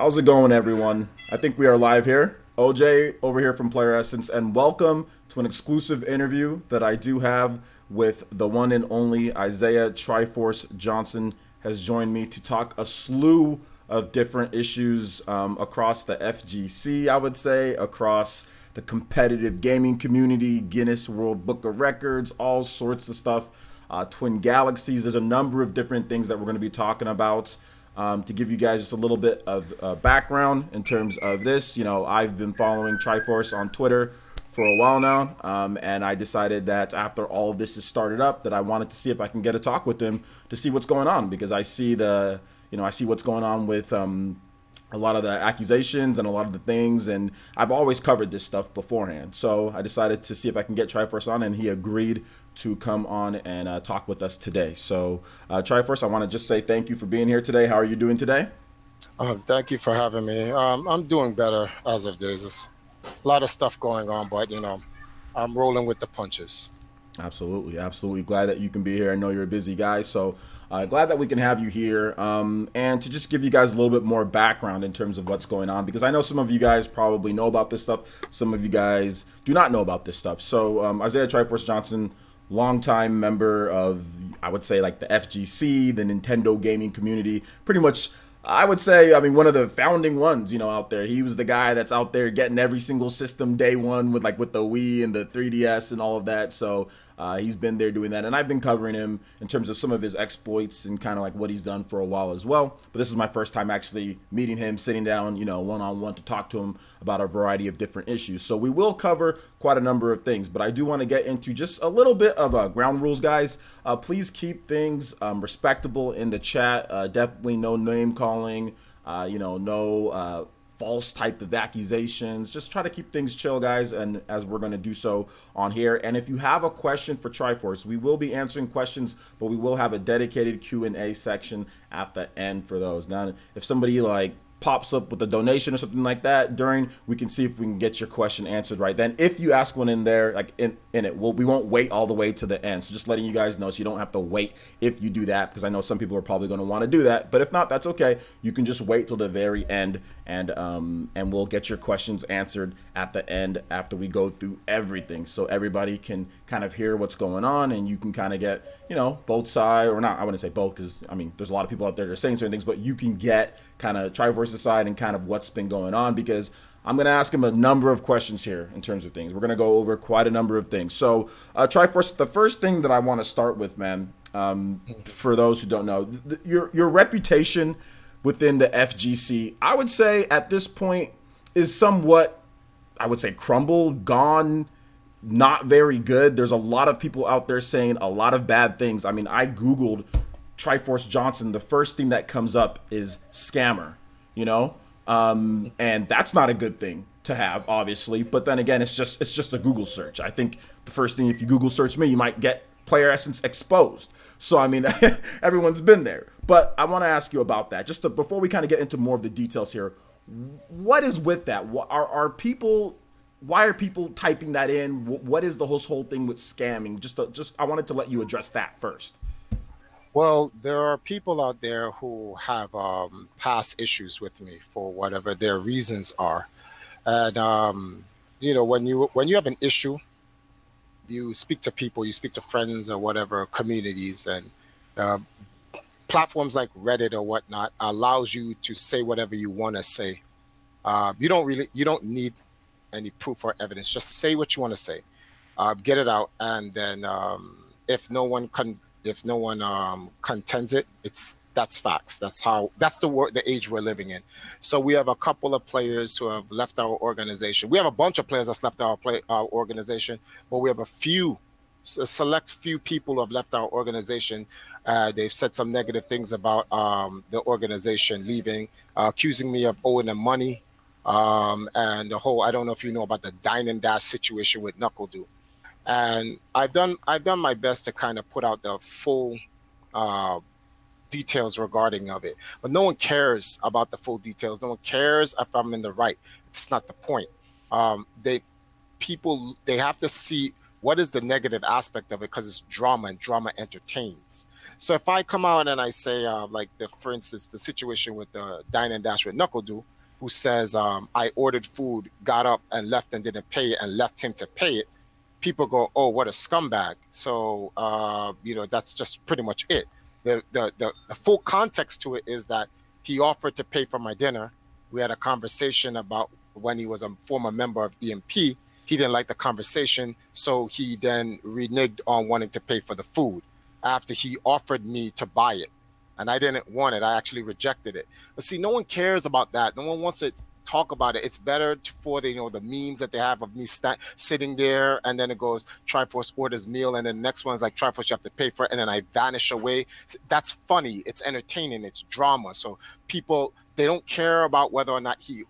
How's it going, everyone? I think we are live here. OJ over here from Player Essence, and welcome to an exclusive interview that I do have with the one and only Isaiah Triforce Johnson. Has joined me to talk a slew of different issues across the FGC, I would say, across the competitive gaming community, Guinness World Book of Records, all sorts of stuff. Twin Galaxies. There's a number of different things that we're going to be talking about. To give you guys just a little bit of background in terms of this, I've been following Triforce on Twitter for a while now, and I decided that after all of this is started up, that I wanted to see if I can get a talk with him to see what's going on, because I see what's going on with a lot of the accusations and a lot of the things, and I've always covered this stuff beforehand. So I decided to see if I can get Triforce on, and he agreed to come on and talk with us today. So Triforce, I want to just say thank you for being here today. How are you doing today? Thank you for having me. I'm doing better as of days. There's a lot of stuff going on, but I'm rolling with the punches. Absolutely, absolutely. Glad that you can be here. I know you're a busy guy, so glad that we can have you here. And to just give you guys a little bit more background in terms of what's going on, because I know some of you guys probably know about this stuff. Some of you guys do not know about this stuff. So Isaiah Triforce Johnson, longtime member of, I would say, like the FGC, the Nintendo gaming community, pretty much. I would say, I mean, one of the founding ones, out there. He was the guy that's out there getting every single system day one with the Wii and the 3DS and all of that. So he's been there doing that, and I've been covering him in terms of some of his exploits and kind of like what he's done for a while as well. But this is my first time actually meeting him, sitting down, one on one to talk to him about a variety of different issues. So we will cover quite a number of things, but I do want to get into just a little bit of ground rules, guys. Please keep things respectable in the chat. Definitely no name calling. No false type of accusations. Just try to keep things chill, guys, and as we're going to do so on here. And if you have a question for Triforce, we will be answering questions, but we will have a dedicated Q&A section at the end for those. Now, if somebody pops up with a donation or something like that during, we can see if we can get your question answered right then. If you ask one in there, like in it, we won't wait all the way to the end. So just letting you guys know, so you don't have to wait if you do that, because I know some people are probably going to want to do that. But if not, that's okay. You can just wait till the very end, and we'll get your questions answered at the end after we go through everything, so everybody can kind of hear what's going on, and you can kind of get both sides, or not. I wouldn't say both, because I mean there's a lot of people out there that are saying certain things, but you can get kind of Triforce's side and kind of what's been going on, because I'm going to ask him a number of questions here in terms of things. We're going to go over quite a number of things. So, Triforce, the first thing that I want to start with, man, for those who don't know, your reputation within the FGC, I would say at this point is somewhat, I would say, crumbled, gone, not very good. There's a lot of people out there saying a lot of bad things. I mean, I Googled Triforce Johnson. The first thing that comes up is scammer, and that's not a good thing to have, obviously. But then again, it's just a Google search. I think the first thing, if you Google search me, you might get Player Essence exposed. So I mean, everyone's been there. But I want to ask you about that. Before we kind of get into more of the details here, what is with that? Are people? Why are people typing that in? What is the whole thing with scamming? I wanted to let you address that first. Well, there are people out there who have past issues with me for whatever their reasons are, and when you have an issue, you speak to people, you speak to friends or whatever communities, and uh, platforms like Reddit or whatnot allows you to say whatever you want to say. You don't need any proof or evidence. Just say what you want to say, get it out, and then if no one contends it, that's facts. That's the age we're living in. So we have a couple of players who have left our organization. We have a bunch of players that's left our organization, but we have a select few people who have left our organization. They've said some negative things about the organization leaving, accusing me of owing them money, and the whole, I don't know if you know about the dine and dash situation with Knuckle Do. And I've done my best to kind of put out the full uh, details regarding of it, but no one cares about the full details. No one cares if I'm in the right. It's not the point. They have to see what is the negative aspect of it? Because it's drama, and drama entertains. So if I come out and I say, for instance, the situation with the Dine and Dash with Knuckle Do, who says, I ordered food, got up and left and didn't pay it, and left him to pay it, people go, oh, what a scumbag. So, that's just pretty much it. The full context to it is that he offered to pay for my dinner. We had a conversation about when he was a former member of EMP. He didn't like the conversation, so he then reneged on wanting to pay for the food after he offered me to buy it. And I didn't want it. I actually rejected it. But see, no one cares about that. No one wants to talk about it. It's better for the memes that they have of me sitting there, and then it goes Triforce orders meal, and then the next one's like Triforce you have to pay for it, and then I vanish away. That's funny. It's entertaining. It's drama. So people, they don't care about whether or not he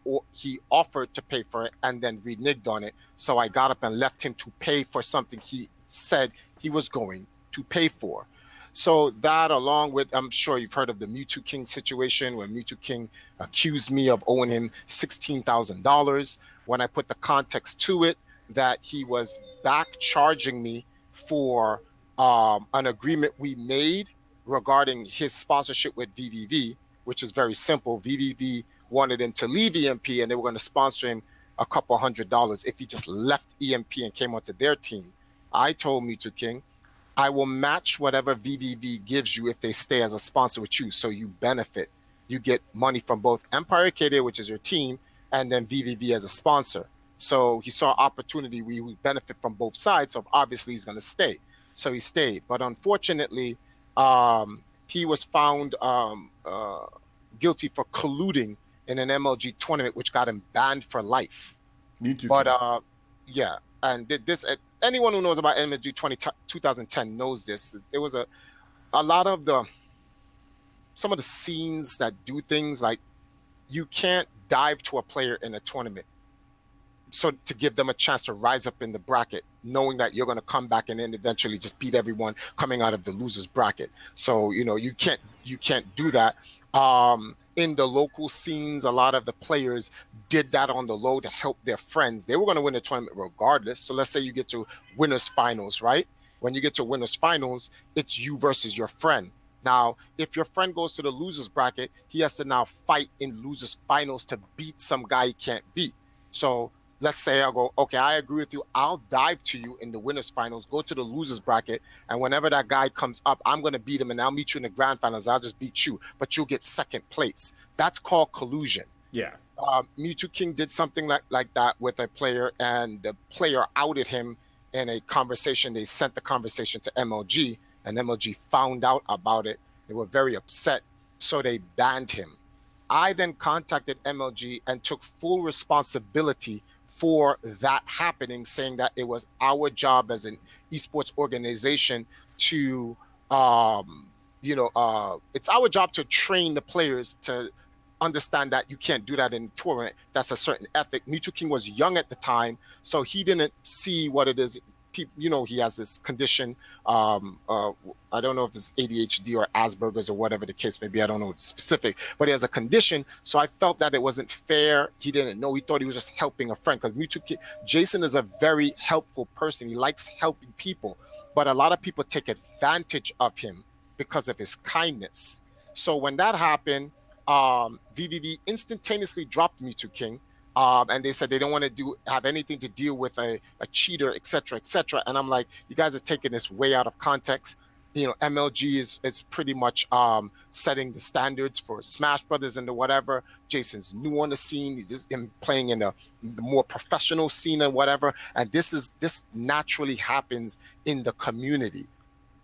offered to pay for it and then reneged on it. So I got up and left him to pay for something he said he was going to pay for. So that, along with, I'm sure you've heard of the Mewtwo King situation, where Mewtwo King accused me of owing him $16,000. When I put the context to it, that he was back charging me for an agreement we made regarding his sponsorship with VVV, which is very simple. VVV wanted him to leave EMP, and they were going to sponsor him a couple $100 if he just left EMP and came onto their team. I told Mewtwo King, I will match whatever VVV gives you if they stay as a sponsor with you, so you benefit. You get money from both Empire Arcadia, which is your team, and then VVV as a sponsor. So he saw opportunity. We would benefit from both sides, so obviously he's going to stay. So he stayed. But unfortunately, he was found guilty for colluding in an MLG tournament, which got him banned for life. Me too. But yeah, and this anyone who knows about MLG 2010 knows this. There was a lot of some of the scenes that do things like, you can't dive to a player in a tournament so to give them a chance to rise up in the bracket, knowing that you're going to come back and then eventually just beat everyone coming out of the losers bracket. So you can't do that. In the local scenes, a lot of the players did that on the low to help their friends. They were going to win the tournament regardless. So let's say you get to winners finals, right? When you get to winners finals, it's you versus your friend. Now, if your friend goes to the losers bracket, he has to now fight in losers finals to beat some guy he can't beat. So let's say I go, okay, I agree with you. I'll dive to you in the winners finals, go to the losers bracket, and whenever that guy comes up, I'm going to beat him, and I'll meet you in the grand finals. I'll just beat you, but you'll get second place. That's called collusion. Yeah. Mewtwo King did something like that with a player, and the player outed him in a conversation. They sent the conversation to MLG, and MLG found out about it. They were very upset, so they banned him. I then contacted MLG and took full responsibility for that happening, saying that it was our job as an esports organization to, it's our job to train the players to understand that you can't do that in a tournament. That's a certain ethic. Mewtwo King was young at the time, so he didn't see what it is. He has this condition. I don't know if it's ADHD or Asperger's or whatever the case may be. I don't know specific, but he has a condition. So I felt that it wasn't fair. He didn't know. He thought he was just helping a friend, because Jason is a very helpful person. He likes helping people, but a lot of people take advantage of him because of his kindness. So when that happened, VVV instantaneously dropped Mewtwo King. And they said they don't want to have anything to deal with a cheater, et cetera, et cetera. And I'm like, you guys are taking this way out of context. MLG is pretty much setting the standards for Smash Brothers and the whatever. Jason's new on the scene. He's just playing in the more professional scene and whatever. And this naturally happens in the community.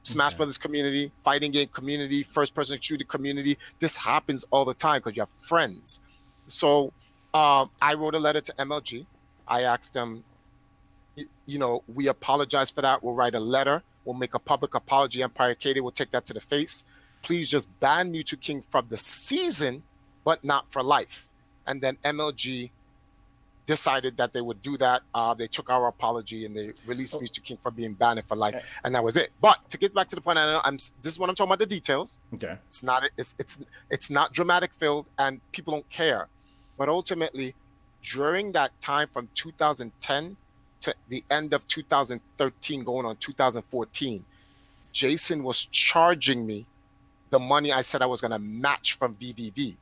Smash Brothers community, fighting game community, first-person shooter community. This happens all the time because you have friends. So I wrote a letter to MLG. I asked them, we apologize for that. We'll write a letter. We'll make a public apology. Empire Arcadia will take that to the face. Please just ban Mewtwo King from the season, but not for life. And then MLG decided that they would do that. They took our apology and they released Mewtwo King from being banned for life, and that was it. But to get back to the point, this is what I'm talking about, the details. Okay. It's not dramatic filled, and people don't care. But ultimately, during that time from 2010 to the end of 2013, going on 2014, Jason was charging me the money I said I was going to match from VVV.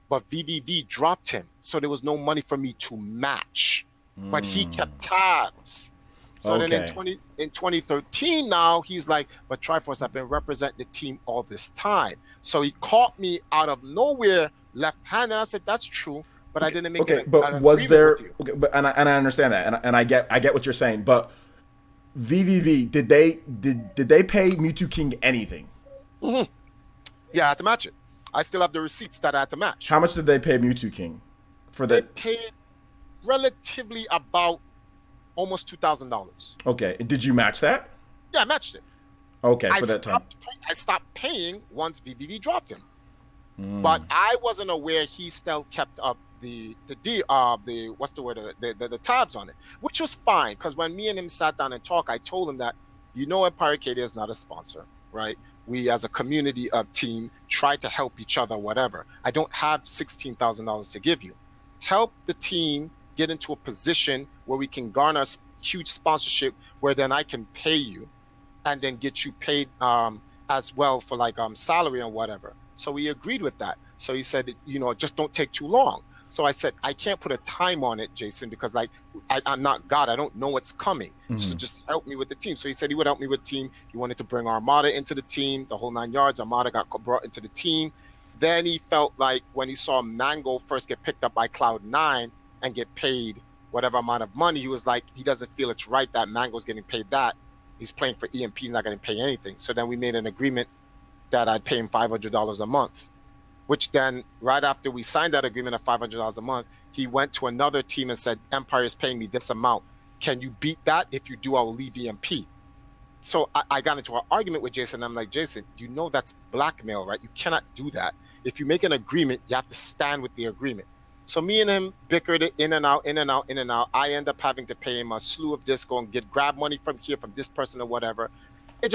But VVV dropped him, so there was no money for me to match. But he kept tabs. So then in 2013 now, he's like, but Triforce, I've been representing the team all this time. So he caught me out of nowhere left-handed. And I said, that's true, but I didn't make it. But was there, but and I understand that, and I get what you're saying, but VVV, did they pay Mewtwo King anything? Mm-hmm. Yeah, I had to match it. I still have the receipts that I had to match. How much did they pay Mewtwo King for that? They paid relatively about almost $2,000. Okay, did you match that? Yeah, I matched it. Okay, for that time. I stopped paying once VVV dropped him, but I wasn't aware he still kept up the what's the word, the tabs on it, which was fine, because when me and him sat down and talked, I told him that, Empire Arcadia is not a sponsor, right? We as a community team try to help each other, whatever. I don't have $16,000 to give you. Help the team get into a position where we can garner huge sponsorship, where then I can pay you and then get you paid as well for salary and whatever. So we agreed with that. So he said, just don't take too long. So I said, I can't put a time on it, Jason, because I'm not God. I don't know what's coming. So just help me with the team. So he said he would help me with the team. He wanted to bring Armada into the team, the whole 9 yards. Armada got brought into the team. Then he felt like when he saw Mango first get picked up by Cloud9 and get paid whatever amount of money, he was like, he doesn't feel it's right that Mango's getting paid that. He's playing for EMP, he's not getting paid anything. So then we made an agreement that I'd pay him $500 a month. Which then, right after we signed that agreement of $500 a month, he went to another team and said, Empire is paying me this amount. Can you beat that? If you do, I will leave EMP. So I got into an argument with Jason. I'm like, Jason, that's blackmail, right? You cannot do that. If you make an agreement, you have to stand with the agreement. So me and him bickered it in and out, in and out, in and out. I end up having to pay him a slew of disco and grab money from here, from this person or whatever. It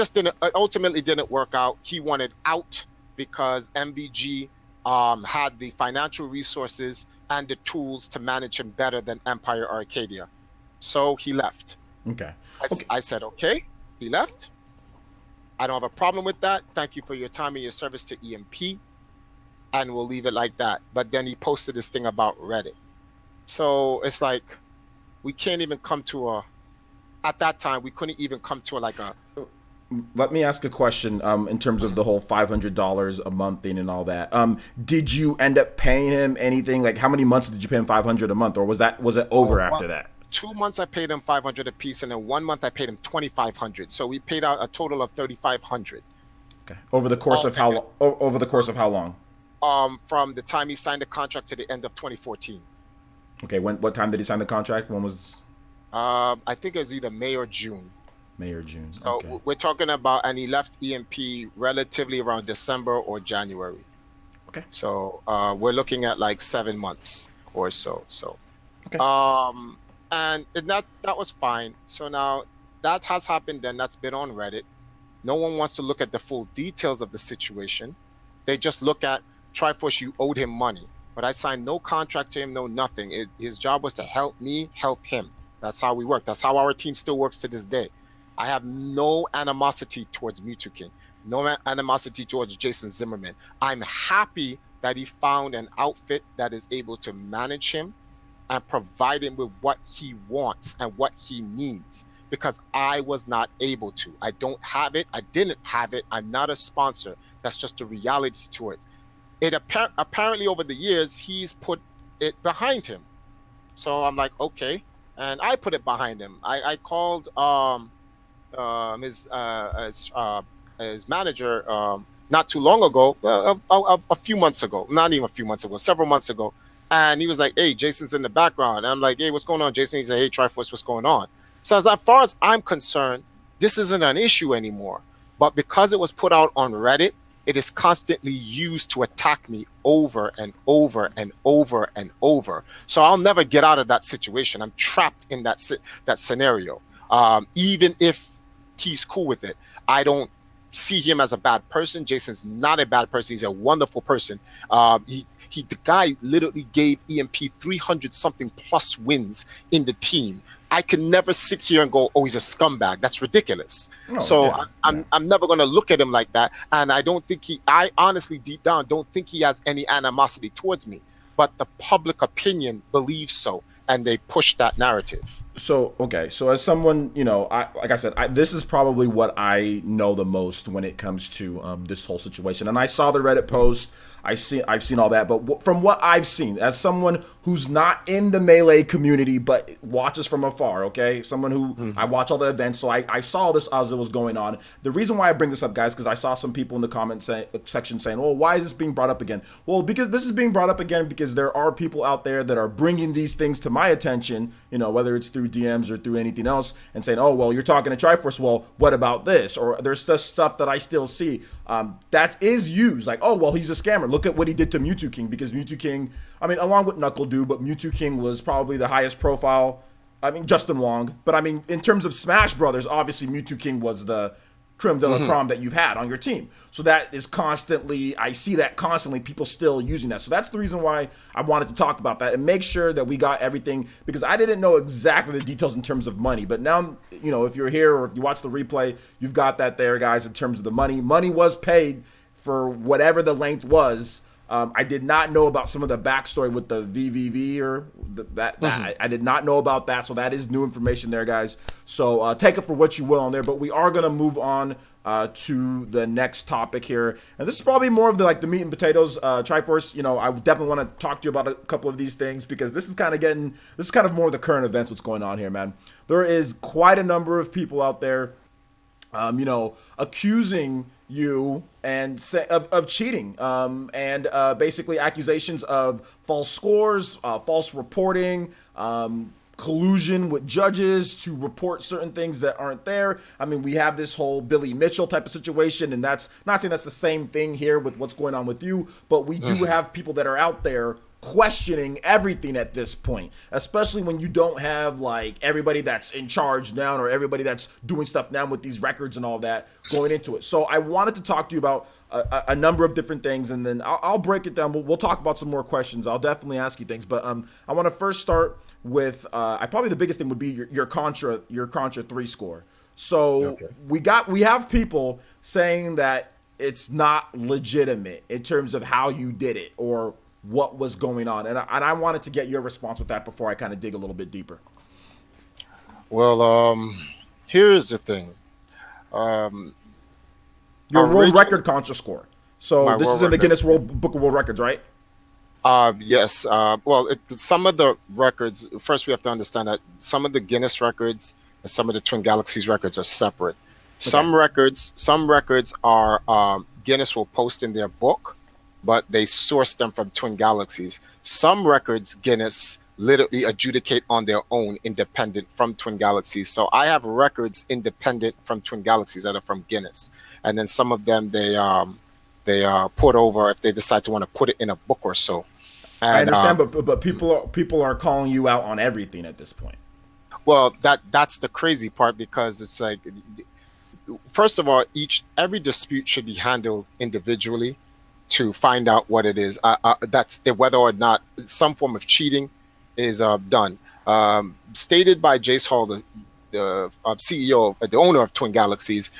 ultimately didn't work out. He wanted out because MVG had the financial resources and the tools to manage him better than Empire Arcadia. So he left. Okay. I said, okay, he left. I don't have a problem with that. Thank you for your time and your service to EMP. And we'll leave it like that. But then he posted this thing about Reddit. So it's like, we can't even come to at that time, we couldn't even come to Let me ask a question in terms of the whole $500 a month thing and all that. Did you end up paying him anything? Like, how many months did you pay him $500 a month, or was it over after that? 2 months I paid him $500 a piece, and then 1 month I paid him $2,500. So we paid out a total of $3,500. Okay. Over the course of how long? From the time he signed the contract to the end of 2014. Okay. What time did he sign the contract? When was? I think it was either May or June. May or June. So okay. We're talking about, and he left EMP relatively around December or January. Okay. So we're looking at like 7 months or so. Okay. And that was fine. So now that has happened. Then that's been on Reddit. No one wants to look at the full details of the situation. They just look at Triforce. You owed him money, but I signed no contract to him, no nothing. His job was to help me help him. That's how we work. That's how our team still works to this day. I have no animosity towards Mewtwo King, no animosity towards Jason Zimmerman. I'm happy that he found an outfit that is able to manage him and provide him with what he wants and what he needs, because I was not able to. I don't have it. I didn't have it. I'm not a sponsor. That's just the reality to it. Apparently over the years, he's put it behind him. So I'm like, okay. And I put it behind him. I called his manager not too long ago, a few months ago, not even a few months ago, several months ago. And he was like, hey, Jason's in the background. And I'm like, hey, what's going on, Jason? He said, hey, Triforce, what's going on? So as far as I'm concerned, this isn't an issue anymore. But because it was put out on Reddit, it is constantly used to attack me over and over and over and over. So I'll never get out of that situation. I'm trapped in that scenario. Even if he's cool with it, I don't see him as a bad person. Jason's not a bad person. He's a wonderful person. The guy literally gave EMP 300 something plus wins in the team. I can never sit here and go, oh, he's a scumbag. That's ridiculous. Oh, So yeah, I'm never going to look at him like that. And I honestly, deep down, don't think he has any animosity towards me. But the public opinion believes so, and they push that narrative. So okay, so as someone, like I said, this is probably what I know the most when it comes to this whole situation. And I saw the Reddit post. I've seen all that, but from what I've seen, as someone who's not in the Melee community but watches from afar, okay, someone who I watch all the events, so I saw this as it was going on. The reason why I bring this up, guys, because I saw some people in the comment section saying, "Well, why is this being brought up again?" Well, because this is being brought up again because there are people out there that are bringing these things to my attention, whether it's through DMs or through anything else, and saying, "Oh, well, you're talking to Triforce. Well, what about this?" Or there's the stuff that I still see that is used, like, "Oh, well, he's a scammer. Look at what he did to Mewtwo King," because Mewtwo King, I mean, along with Knuckle Dude, but Mewtwo King was probably the highest profile. I mean, Justin Wong, but I mean, in terms of Smash Brothers, obviously Mewtwo King was the creme de la creme that you've had on your team. So that is constantly, I see that constantly, people still using that. So that's the reason why I wanted to talk about that and make sure that we got everything, because I didn't know exactly the details in terms of money. But now, if you're here or if you watch the replay, you've got that there, guys, in terms of the money. Money was paid for whatever the length was. I did not know about some of the backstory with the VVV or I did not know about that. So that is new information there, guys. So take it for what you will on there. But we are going to move on to the next topic here. And this is probably more of the meat and potatoes. Triforce, I definitely want to talk to you about a couple of these things because this is kind of more of the current events, what's going on here, man. There is quite a number of people out there, accusing you and of cheating, and basically accusations of false scores, false reporting, collusion with judges to report certain things that aren't there. I mean, we have this whole Billy Mitchell type of situation, and that's not saying that's the same thing here with what's going on with you, but we do have people that are out there questioning everything at this point, especially when you don't have everybody that's in charge now or everybody that's doing stuff now with these records and all that going into it. So I wanted to talk to you about a number of different things, and then I'll break it down. We'll talk about some more questions. I'll definitely ask you things, but I want to first start with probably the biggest thing would be your Contra 3 score. So we have people saying that it's not legitimate in terms of how you did it or what was going on, and I wanted to get your response with that before I kind of dig a little bit deeper. Well, here's the thing. Your world record Contra score. So this is in the Guinness Book of World Records, right? Yes. Well, some of the records. First, we have to understand that some of the Guinness records and some of the Twin Galaxies records are separate. Some records are Guinness will post in their book, but they source them from Twin Galaxies. Some records Guinness literally adjudicate on their own, independent from Twin Galaxies. So I have records independent from Twin Galaxies that are from Guinness, and then some of them they put over if they decide to want to put it in a book or so. And, I understand, but people are calling you out on everything at this point. Well, that's the crazy part, because it's like, first of all, every dispute should be handled individually to find out what it is. That's whether or not some form of cheating is done. Stated by Jace Hall, the CEO, the owner of Twin Galaxies,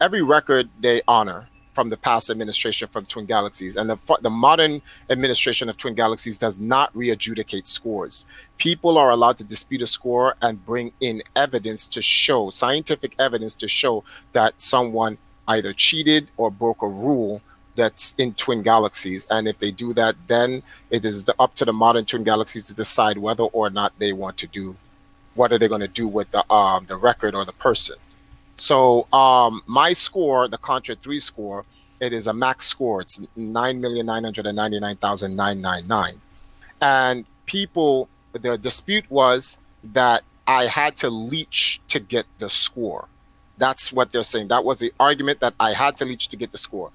every record they honor from the past administration from Twin Galaxies, and the modern administration of Twin Galaxies does not re-adjudicate scores. People are allowed to dispute a score and bring in evidence to show, scientific evidence to show that someone either cheated or broke a rule that's in Twin Galaxies. And if they do that, then it is up to the modern Twin Galaxies to decide whether or not they want to do, what are they going to do with the record or the person. So my score, the Contra 3 score, it is a max score. It's 9,999,999. And the dispute was that I had to leech to get the score. That's what they're saying. That was the argument, that I had to leech to get the score.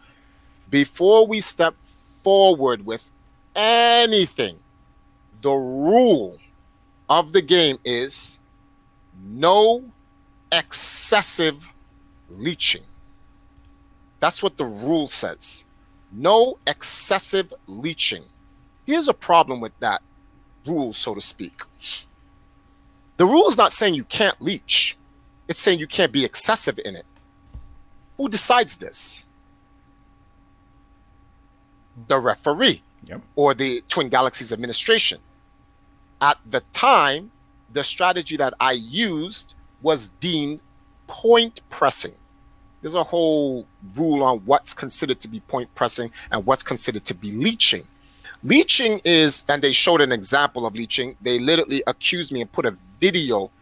Before we step forward with anything, the rule of the game is no excessive leeching. That's what the rule says. No excessive leeching. Here's a problem with that rule, so to speak. The rule is not saying you can't leech. It's saying you can't be excessive in it. Who decides this? The referee. Yep. Or the Twin Galaxies administration. At the time, the strategy that I used was deemed point pressing. There's a whole rule on what's considered to be point pressing and what's considered to be leeching. Leeching is, and they showed an example of leeching. They literally accused me and put a video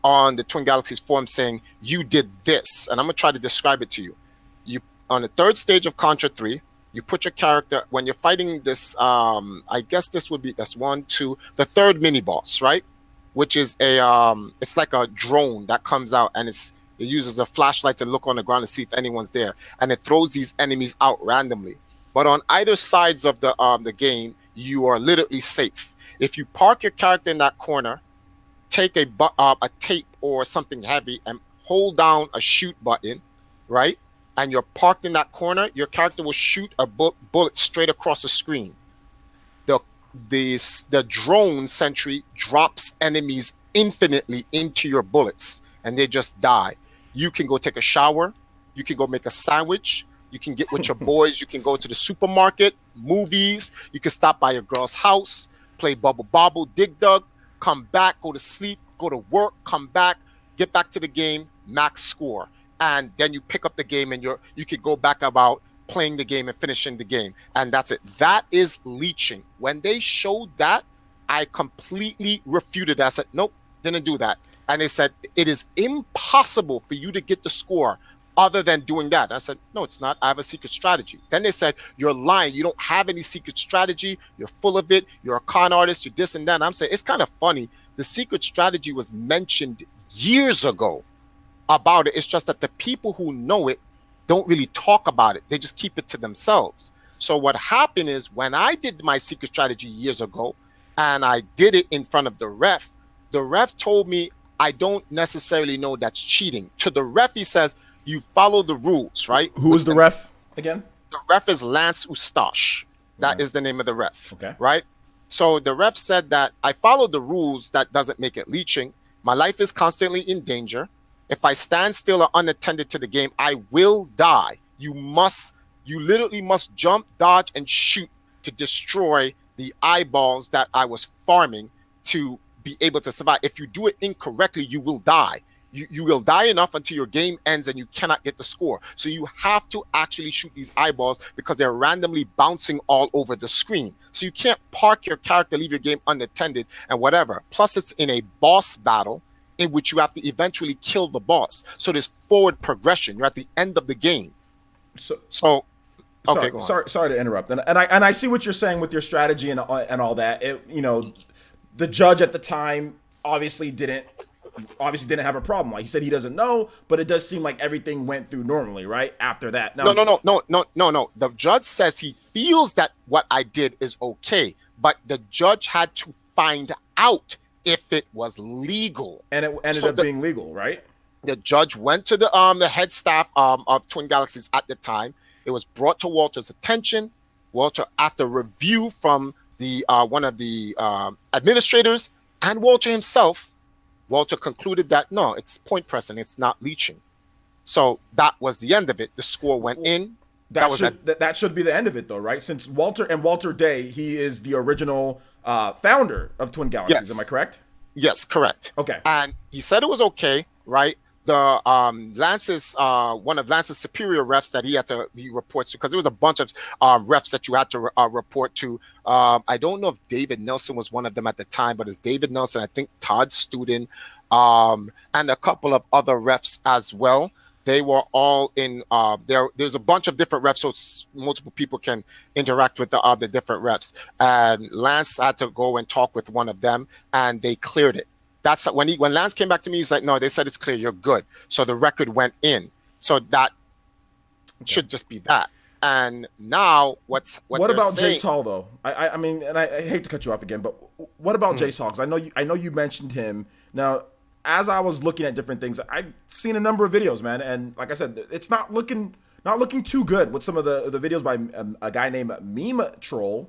on the Twin Galaxies forum saying, you did this. And I'm going to try to describe it to you. You, on the third stage of Contra 3, you put your character, when you're fighting this, I guess this would be, that's 1, 2, the third mini boss, right? Which is it's like a drone that comes out, and it uses a flashlight to look on the ground to see if anyone's there, and it throws these enemies out randomly. But on either sides of the game, you are literally safe. If you park your character in that corner, take a tape or something heavy and hold down a shoot button, right? And you're parked in that corner, your character will shoot a bullet straight across the screen. The drone sentry drops enemies infinitely into your bullets, and they just die. You can go take a shower. You can go make a sandwich. You can get with your boys. You can go to the supermarket, movies. You can stop by your girl's house, play Bubble Bobble, Dig Dug, come back, go to sleep, go to work, come back, get back to the game, max score. And then you pick up the game, and you can go back about playing the game and finishing the game. And that's it. That is leeching. When they showed that, I completely refuted. I said, nope, didn't do that. And they said, it is impossible for you to get the score other than doing that. I said, no, it's not. I have a secret strategy. Then they said, you're lying. You don't have any secret strategy. You're full of it. You're a con artist. You're this and that. And I'm saying, it's kind of funny. The secret strategy was mentioned years ago about it. It's just that the people who know it don't really talk about it. They just keep it to themselves. So what happened is, when I did my secret strategy years ago and I did it in front of the ref told me, I don't necessarily know that's cheating. To the ref, he says, you follow the rules, right? Who is the ref again? The ref is Lance Eustache. That is the name of the ref. Okay. Right? So the ref said that I followed the rules. That doesn't make it leeching. My life is constantly in danger. If I stand still or unattended to the game, I will die. You literally must jump, dodge, and shoot to destroy the eyeballs that I was farming to be able to survive. If you do it incorrectly, you will die. You will die enough until your game ends and you cannot get the score. So you have to actually shoot these eyeballs because they're randomly bouncing all over the screen. So you can't park your character, leave your game unattended and whatever. Plus, it's in a boss battle in which you have to eventually kill the boss. So there's forward progression. You're at the end of the game. So okay, go on. Sorry to interrupt. And I see what you're saying with your strategy and all that. The judge at the time obviously didn't have a problem. Like he said, he doesn't know, but it does seem like everything went through normally, right? After that. No. The judge says he feels that what I did is okay, but the judge had to find out if it was legal. And it ended up being legal, right? The judge went to the head staff of Twin Galaxies at the time. It was brought to Walter's attention. Walter, after review from the one of the administrators and Walter himself, Walter concluded that no, it's point pressing, it's not leeching. So that was the end of it. The score went in. That should be the end of it, though, right? Since Walter Day, he is the original founder of Twin Galaxies. Yes. Am I correct? Yes, correct. Okay. And he said it was okay, right? The Lance's one of Lance's superior refs that he reports to, because there was a bunch of refs that you had to report to. I don't know if David Nelson was one of them at the time, but it's David Nelson, I think Todd Studin, and a couple of other refs as well. They were all in there's a bunch of different refs, so multiple people can interact with the different refs. And Lance had to go and talk with one of them, and they cleared it. That's when Lance came back to me, he's like, no, they said it's clear, you're good. So the record went in. So that should just be that. And now what about Jace Hall, though? I mean, and I hate to cut you off again, but what about Jace Hall? 'Cause I know you mentioned him. Now, as I was looking at different things, I've seen a number of videos, man, and like I said, it's not looking too good with some of the videos by a guy named Meme Troll.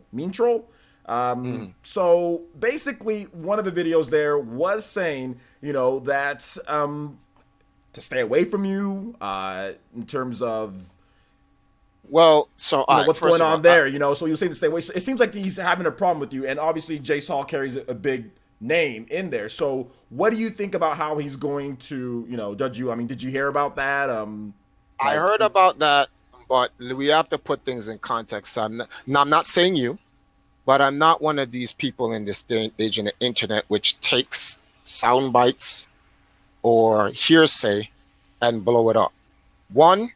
So basically, one of the videos there was saying, that to stay away from you in terms of Well, so all right, what's first going of all, on there. So you're saying to stay away. So it seems like he's having a problem with you, and obviously Jace Hall carries a big name in there. So what do you think about how he's going to judge you? I mean, did you hear about that? I Like, heard about that, but we have to put things in context. Now, I'm not saying you, but I'm not one of these people in this day and age in the internet which takes sound bites or hearsay and blow it up. One,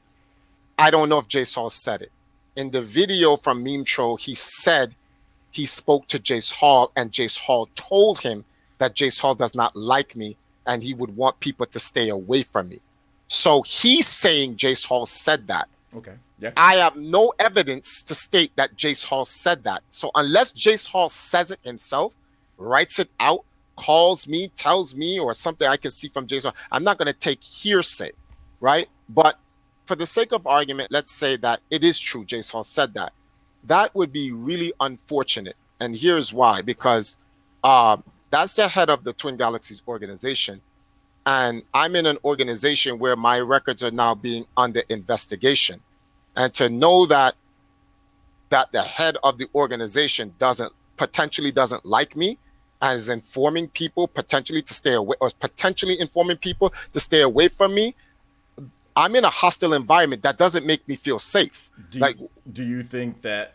I don't know if Jace Hall said it. In the video from Meme Troll, he said he spoke to Jace Hall and Jace Hall told him that Jace Hall does not like me and he would want people to stay away from me. So he's saying Jace Hall said that. okay, yeah, I have no evidence to state that Jace Hall said that. So unless Jace Hall says it himself, writes it out, calls me, tells me, or something I can see from Jace Hall, I'm not going to take hearsay, right? But for the sake of argument, let's say that it is true Jace Hall said that. That would be really unfortunate. And here's why. Because that's the head of the Twin Galaxies organization. And I'm in an organization where my records are now being under investigation. And to know that the head of the organization potentially doesn't like me and is informing people potentially to stay away, or potentially informing people to stay away from me, I'm in a hostile environment that doesn't make me feel safe. Do you think that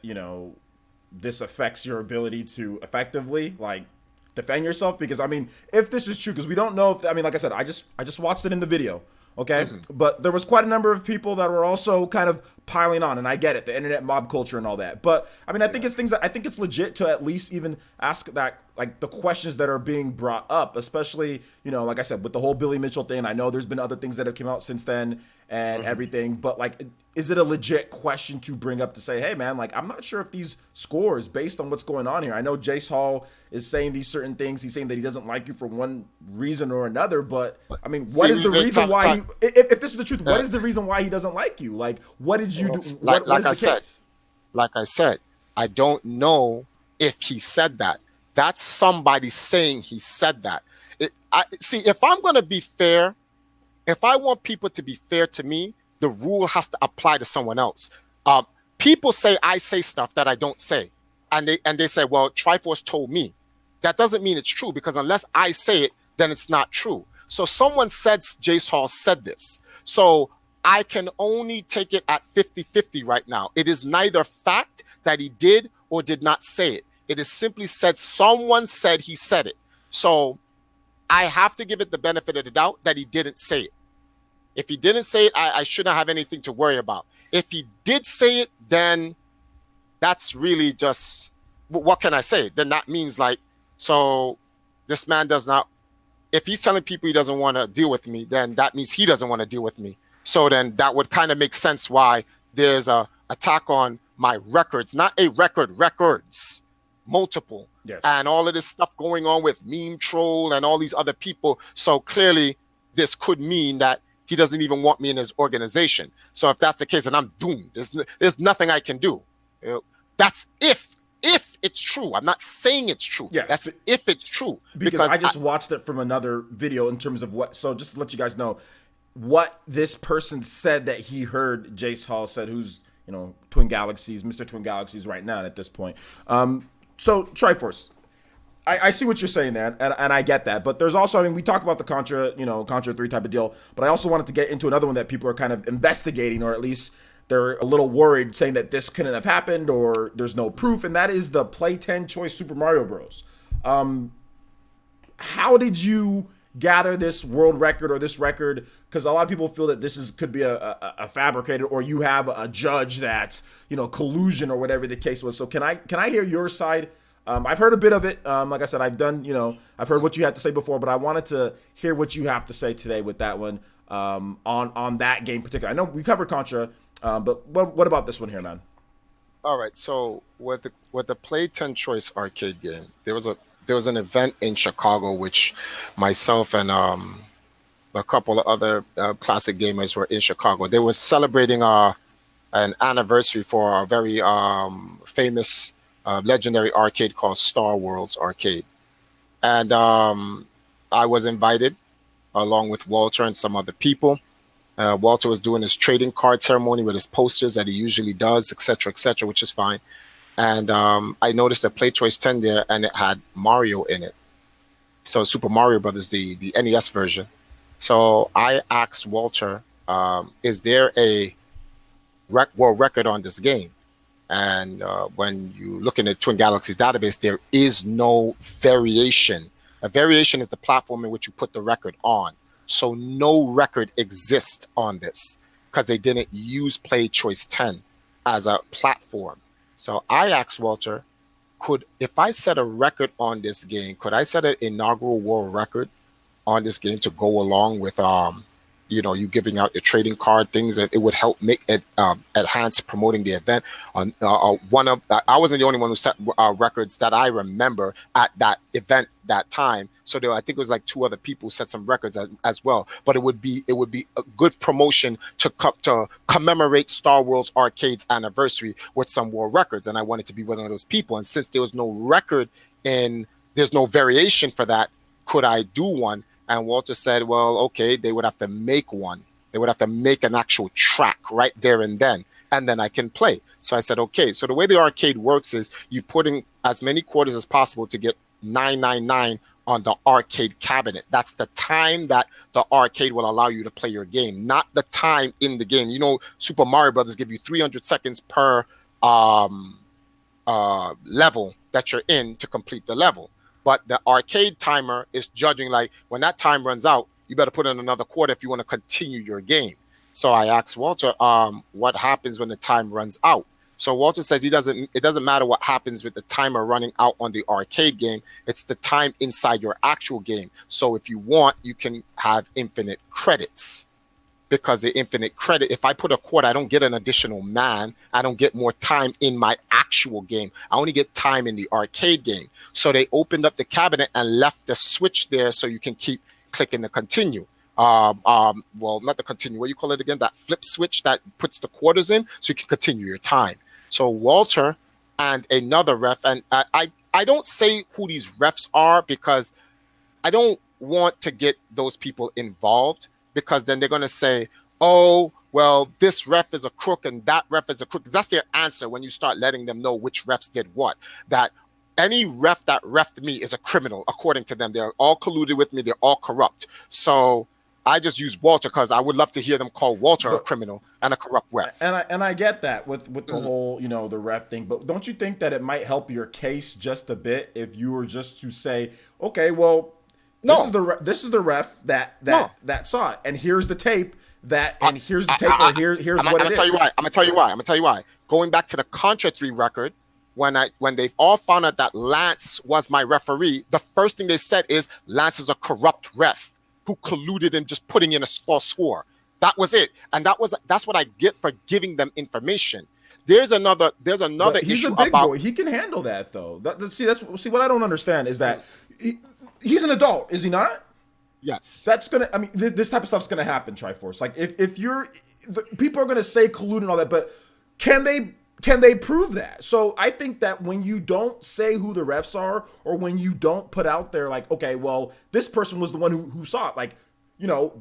this affects your ability to effectively defend yourself? Because I mean, if this is true, because we don't know if like I said, I just watched it in the video, okay, but there was quite a number of people that were also kind of piling on, and I get it, the internet mob culture and all that, but I mean, I think it's things that I think it's legit to at least even ask that, like the questions that are being brought up, especially like I said, with the whole Billy Mitchell thing. I know there's been other things that have come out since then and everything, but is it a legit question to bring up to say, hey man, I'm not sure if these scores based on what's going on here. I know Jace Hall is saying these certain things. He's saying that he doesn't like you for one reason or another, but I mean, what is the reason why if this is the truth, what is the reason why he doesn't like you? What did you do? What is the case? Like I said, I don't know if he said that. That's somebody saying he said that. See, if I'm going to be fair, if I want people to be fair to me, the rule has to apply to someone else. People say I say stuff that I don't say, and they say, well, Triforce told me. That doesn't mean it's true, because unless I say it, then it's not true. So someone said Jace Hall said this. So I can only take it at 50-50 right now. It is neither fact that he did or did not say it. It is simply said someone said he said it. So I have to give it the benefit of the doubt that he didn't say it. If he didn't say it, I shouldn't have anything to worry about. If he did say it, then that's really just, what can I say? Then that means so this man does not, if he's telling people he doesn't want to deal with me, then that means he doesn't want to deal with me. So then that would kind of make sense why there's a attack on my records, not a record, records, multiple. Yes. And all of this stuff going on with Meme Troll and all these other people. So clearly this could mean that he doesn't even want me in his organization. So if that's the case, then I'm doomed. There's nothing I can do. That's if it's true. I'm not saying it's true. Yes. That's if it's true. Because I just watched it from another video in terms of so just to let you guys know what this person said that he heard Jace Hall said, who's, Twin Galaxies, Mr. Twin Galaxies right now at this point. So Triforce, I see what you're saying there, and I get that. But there's also, we talk about the Contra, Contra 3 type of deal, but I also wanted to get into another one that people are kind of investigating, or at least they're a little worried, saying that this couldn't have happened or there's no proof, and that is the Play 10 Choice Super Mario Bros. How did you gather this world record or this record? Because a lot of people feel that this could be a fabricated, or you have a judge that collusion or whatever the case was. So can I hear your side? I've heard a bit of it. Like I said, I've done I've heard what you had to say before, but I wanted to hear what you have to say today with that one, on that game particular. I know we covered Contra, but what about this one here, man? All right. So with the Play 10 Choice arcade game, there was an event in Chicago which myself and a couple of other classic gamers were in Chicago. They were celebrating an anniversary for a very famous legendary arcade called Star Worlds Arcade. And I was invited along with Walter and some other people. Walter was doing his trading card ceremony with his posters that he usually does, etc., which is fine. And I noticed a Play Choice 10 there, and it had Mario in it. So Super Mario Brothers, the NES version. So I asked Walter, is there a world record on this game? And when you look in the Twin Galaxies database, there is no variation. A variation is the platform in which you put the record on. So no record exists on this because they didn't use Play Choice 10 as a platform. So I asked Walter, if I set a record on this game, could I set an inaugural world record on this game to go along with you giving out your trading card things, and it would help make it enhance promoting the event. I wasn't the only one who set records that I remember at that event that time. So I think it was like 2 other people set some records as well. But it would be a good promotion to commemorate Star Wars Arcade's anniversary with some world records, and I wanted to be one of those people. And since there was no record and there's no variation for that, could I do one? And Walter said, well, okay, they would have to make one. They would have to make an actual track right there and then I can play. So I said, okay. So the way the arcade works is you put in as many quarters as possible to get 999 on the arcade cabinet. That's the time that the arcade will allow you to play your game, not the time in the game. Super Mario Brothers give you 300 seconds per level that you're in to complete the level. But the arcade timer is judging like when that time runs out, you better put in another quarter if you want to continue your game. So I asked Walter, what happens when the time runs out? So Walter says it doesn't matter what happens with the timer running out on the arcade game. It's the time inside your actual game. So if you want, you can have infinite credits. Because the infinite credit, if I put a quarter, I don't get an additional man. I don't get more time in my actual game. I only get time in the arcade game. So they opened up the cabinet and left the switch there so you can keep clicking the continue. Well, not the continue. What do you call it again? That flip switch that puts the quarters in so you can continue your time. So Walter and another ref, and I don't say who these refs are because I don't want to get those people involved. Because then they're going to say, oh, well, this ref is a crook and that ref is a crook. That's their answer when you start letting them know which refs did what. That any ref that refed me is a criminal, according to them. They're all colluded with me. They're all corrupt. So I just use Walter because I would love to hear them call Walter a criminal and a corrupt ref. And I get that with the whole, the ref thing. But don't you think that it might help your case just a bit if you were just to say, okay, well, this is the ref that saw it, and here's the tape here's the tape, or here's what it is. I'm gonna tell you why. Going back to the Contra 3 record, when they've all found out that Lance was my referee, the first thing they said is Lance is a corrupt ref who colluded in just putting in a false score. That was it, and that's what I get for giving them information. There's another but he's issue a big about boy. He can handle that though. See what I don't understand is that. He's an adult, is he not? Yes. That's gonna. I mean, this type of stuff's gonna happen. Triforce. Like, if people are gonna say collude and all that, but can they prove that? So I think that when you don't say who the refs are, or when you don't put out there like, okay, well, this person was the one who saw it. Like,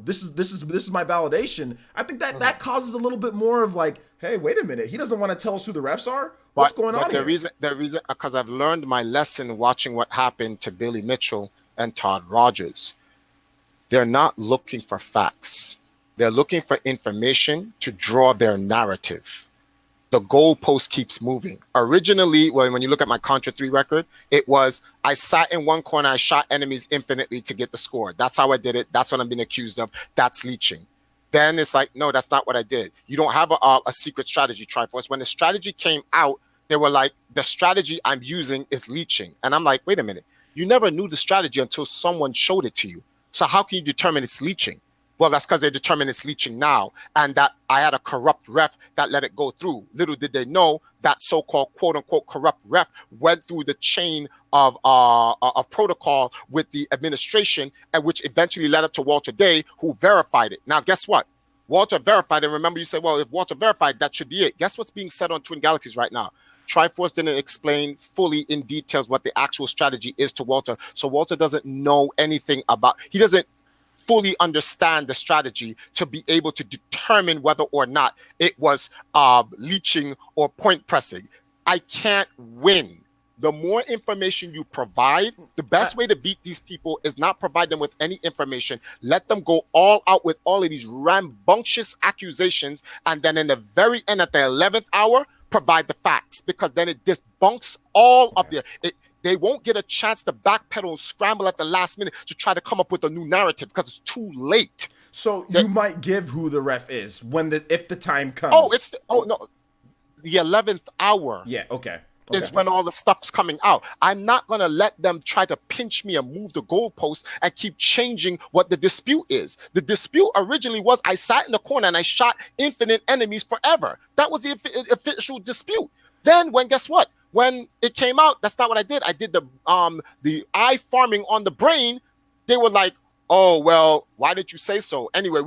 this is my validation. I think that causes a little bit more of like, hey, wait a minute, he doesn't want to tell us who the refs are. What's going on here? The reason, because I've learned my lesson watching what happened to Billy Mitchell and Todd Rogers. They're not looking for facts. They're looking for information to draw their narrative. The goalpost keeps moving. Originally, when you look at my Contra 3 record, it was I sat in one corner, I shot enemies infinitely to get the score. That's how I did it. That's what I'm being accused of. That's leeching. Then it's like, no, that's not what I did. You don't have a secret strategy, Triforce. When the strategy came out, they were like, the strategy I'm using is leeching. And I'm like, wait a minute. You never knew the strategy until someone showed it to you. So how can you determine it's leeching? Well, that's because they determine it's leeching now, and that I had a corrupt ref that let it go through. Little did they know that so-called quote-unquote corrupt ref went through the chain of protocol with the administration, and which eventually led up to Walter Day, who verified it. Now, guess what? Walter verified, and remember you said, well, if Walter verified, that should be it. Guess what's being said on Twin Galaxies right now? Triforce didn't explain fully in details what the actual strategy is to Walter. So Walter doesn't know anything about, he doesn't fully understand the strategy to be able to determine whether or not it was leeching or point pressing. I can't win. The more information you provide, the best way to beat these people is not provide them with any information. Let them go all out with all of these rambunctious accusations, and then in the very end, at the 11th hour, provide the facts, because then it debunks all of their. They won't get a chance to backpedal and scramble at the last minute to try to come up with a new narrative because it's too late. So you might give who the ref is if the time comes. The 11th hour. Yeah. Okay. Is when all the stuff's coming out. I'm not going to let them try to pinch me and move the goalposts and keep changing what the dispute is. The dispute originally was I sat in the corner and I shot infinite enemies forever. That was the official dispute. Then guess what? When it came out, that's not what I did. I did the eye farming on the brain. They were like, oh, well, why did you say so? Anyway,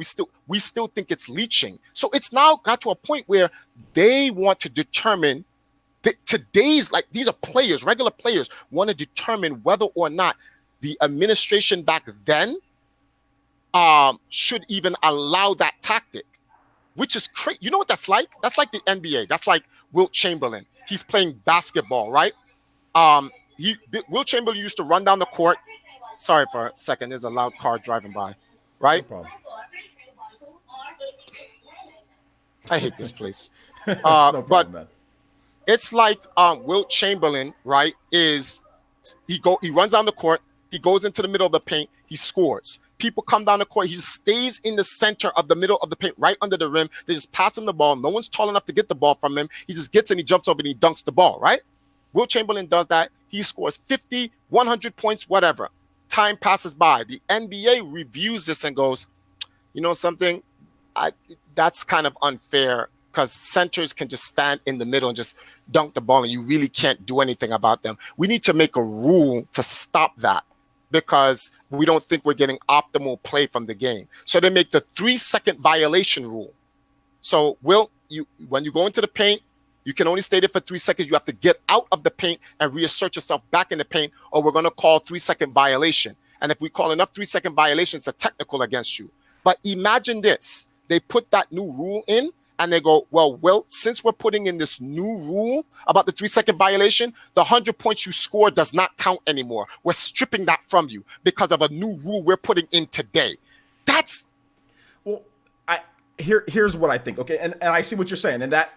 we still think it's leeching. So it's now got to a point where they want to determine today's, like, these are players, regular players, want to determine whether or not the administration back then should even allow that tactic, which is crazy. You know what that's like? That's like the NBA. That's like Wilt Chamberlain. He's playing basketball, right? Wilt Chamberlain used to run down the court. Sorry for a second. There's a loud car driving by, right? No problem. I hate this place. No problem, but man. It's like Wilt Chamberlain, right? He runs down the court, he goes into the middle of the paint, he scores. People come down the court, he stays in the center of the middle of the paint, right under the rim. They just pass him the ball. No one's tall enough to get the ball from him. He just gets in, he jumps over, and he dunks the ball, right? Wilt Chamberlain does that. He scores 50, 100 points, whatever. Time passes by. The NBA reviews this and goes, you know something? That's kind of unfair, because centers can just stand in the middle and just dunk the ball, and you really can't do anything about them. We need to make a rule to stop that, because we don't think we're getting optimal play from the game. So they make the 3-second violation rule. So when you go into the paint, you can only stay there for 3 seconds. You have to get out of the paint and reassert yourself back in the paint, or we're going to call 3-second violation. And if we call enough 3-second violations, it's a technical against you. But imagine this. They put that new rule in, and they go, well, since we're putting in this new rule about the 3-second violation, the 100 points you score does not count anymore. We're stripping that from you because of a new rule we're putting in today. Here's what I think. Okay, and I see what you're saying, and that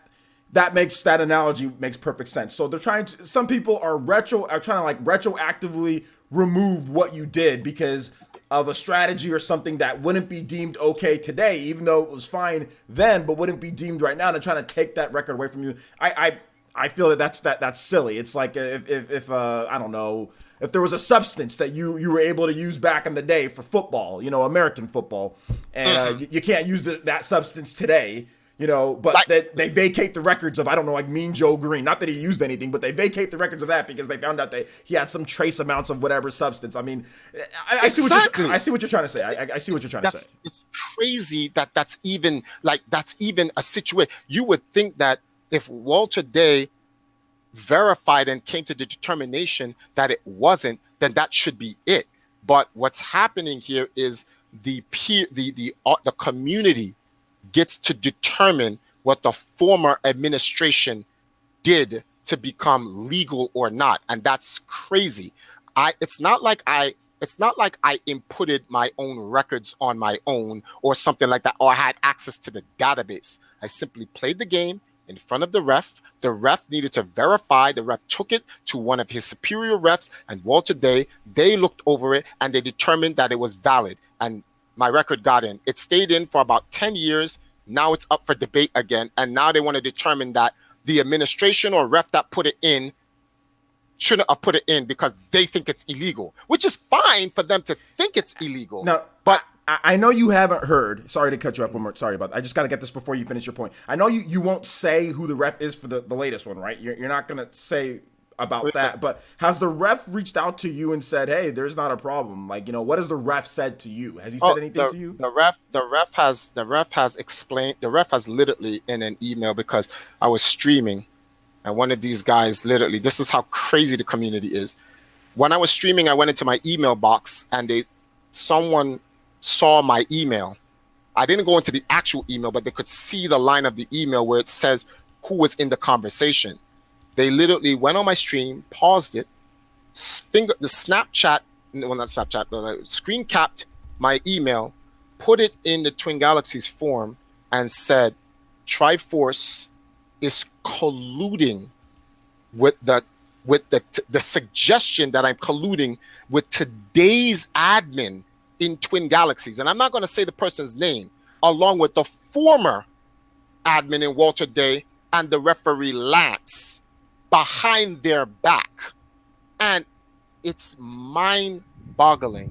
analogy makes perfect sense. So they're trying to. Some people are trying to like retroactively remove what you did because of a strategy or something that wouldn't be deemed okay today, even though it was fine then, but wouldn't be deemed right now. They're trying to take that record away from you. I feel that's silly. It's like if I don't know, if there was a substance that you were able to use back in the day for football, American football, and you can't use that substance today. But they vacate the records of, I don't know, like Mean Joe Green. Not that he used anything, but they vacate the records of that because they found out that he had some trace amounts of whatever substance. I mean, I see what you're trying to say. I see what you're trying to say. It's crazy that's even a situation. You would think that if Walter Day verified and came to the determination that it wasn't, then that should be it. But what's happening here is the community gets to determine what the former administration did to become legal or not, and that's crazy. It's not like I inputted my own records on my own or something like that, or I had access to the database. I simply played the game in front of the ref. The ref needed to verify. The ref took it to one of his superior refs, and Walter Day, they looked over it and they determined that it was valid. And my record got in. It stayed in for about 10 years. Now it's up for debate again. And now they want to determine that the administration or ref that put it in shouldn't have put it in because they think it's illegal, which is fine for them to think it's illegal. Now, but I know you haven't heard. Sorry to cut you off one more. Sorry about that. I just got to get this before you finish your point. I know you won't say who the ref is for the latest one, right? You're not going to say about that, but has the ref reached out to you and said, hey, there's not a problem? Like, what has the ref said to you? Has he said anything to you? The ref has explained. The ref has literally in an email, because I was streaming And one of these guys, literally, this is how crazy the community is. When I was streaming, I went into my email box and someone saw my email. I didn't go into the actual email, but they could see the line of the email where it says who was in the conversation. They literally went on my stream, paused it, the Snapchat, well, not Snapchat, but screen capped my email, put it in the Twin Galaxies forum, and said, Triforce is colluding with the suggestion that I'm colluding with today's admin in Twin Galaxies. And I'm not going to say the person's name, along with the former admin in Walter Day and the referee Lance, behind their back. And it's mind-boggling.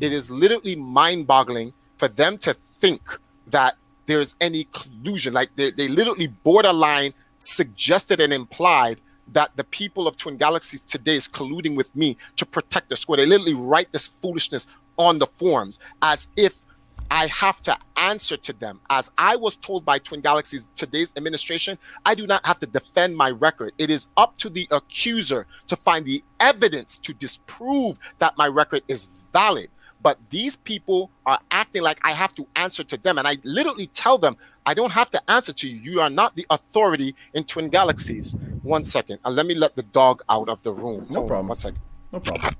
It is literally mind-boggling for them to think that there's any collusion. Like they literally borderline suggested and implied that the people of Twin Galaxies today is colluding with me to protect the score. They literally write this foolishness on the forums as if I have to answer to them. As I was told by Twin Galaxies today's administration, I do not have to defend my record. It is up to the accuser to find the evidence to disprove that my record is valid. But these people are acting like I have to answer to them. And I literally tell them, I don't have to answer to you. You are not the authority in Twin Galaxies. 1 second. Let me let the dog out of the room. No problem. 1 second. No problem.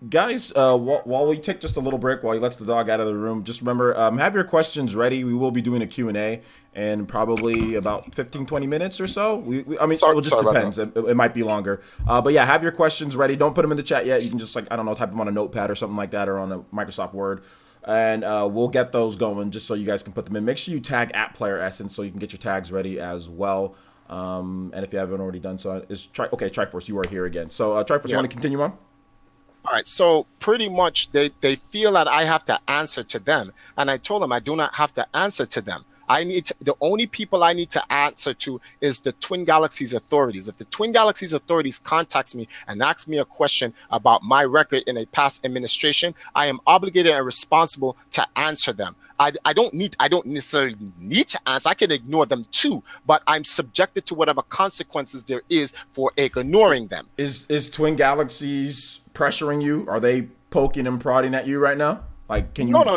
Guys, while we take just a little break, while he lets the dog out of the room, just remember, have your questions ready. We will be doing a Q&A in probably about 15, 20 minutes or so. I mean, it just depends. It might be longer. But yeah, have your questions ready. Don't put them in the chat yet. You can just, like, I don't know, type them on a notepad or something like that, or on a Microsoft Word. And we'll get those going just so you guys can put them in. Make sure you tag @PlayerEssence so you can get your tags ready as well. And if you haven't already done so, Triforce, you are here again. So Triforce, you want to continue on? All right, so pretty much they feel that I have to answer to them. And I told them I do not have to answer to them. The only people I need to answer to is the Twin Galaxies authorities. If the Twin Galaxies authorities contacts me and asks me a question about my record in a past administration, I am obligated and responsible to answer them. I don't necessarily need to answer. I can ignore them too, but I'm subjected to whatever consequences there is for ignoring them. Is Twin Galaxies pressuring you? Are they poking and prodding at you right now? Like, can you? No,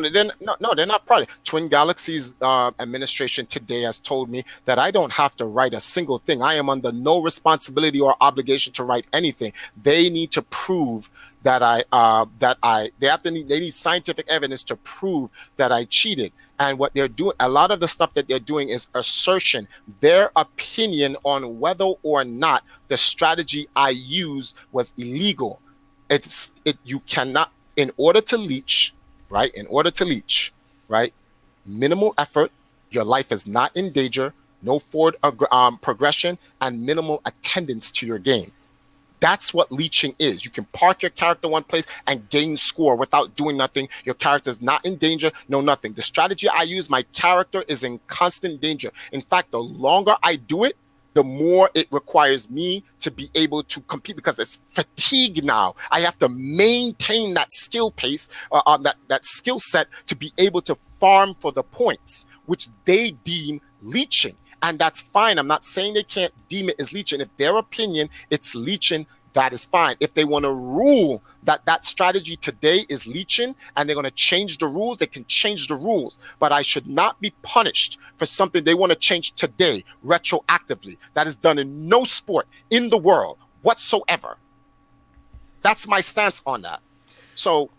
they're not prodding. Twin Galaxies administration today has told me that I don't have to write a single thing. I am under no responsibility or obligation to write anything. They need to prove that they need scientific evidence to prove that I cheated. And what they're doing, a lot of the stuff that they're doing is assertion, their opinion on whether or not the strategy I used was illegal. You cannot, in order to leech, right? Minimal effort, your life is not in danger, no forward progression, and minimal attendance to your game. That's what leeching is. You can park your character one place and gain score without doing nothing. Your character is not in danger, no nothing. The strategy I use, my character is in constant danger. In fact, the longer I do it, the more it requires me to be able to compete, because it's fatigue now. I have to maintain that skill pace, that skill set, to be able to farm for the points, which they deem leeching. And that's fine. I'm not saying they can't deem it as leeching. If their opinion, it's leeching, that is fine. If they want to rule that strategy today is leeching and they're going to change the rules, they can change the rules. But I should not be punished for something they want to change today, retroactively. That is done in no sport in the world whatsoever. That's my stance on that. So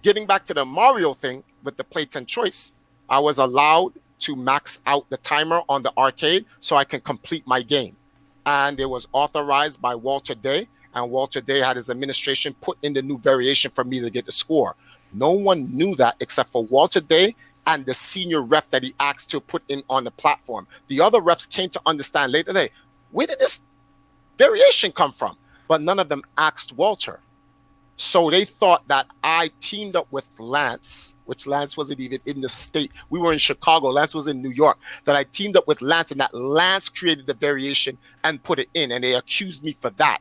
getting back to the Mario thing with the play 10 choice, I was allowed to max out the timer on the arcade so I can complete my game. And it was authorized by Walter Day. And Walter Day had his administration put in the new variation for me to get the score. No one knew that except for Walter Day and the senior ref that he asked to put in on the platform. The other refs came to understand later today, where did this variation come from? But none of them asked Walter. So they thought that I teamed up with Lance, which Lance wasn't even in the state. We were in Chicago. Lance was in New York. That I teamed up with Lance, and that Lance created the variation and put it in. And they accused me for that.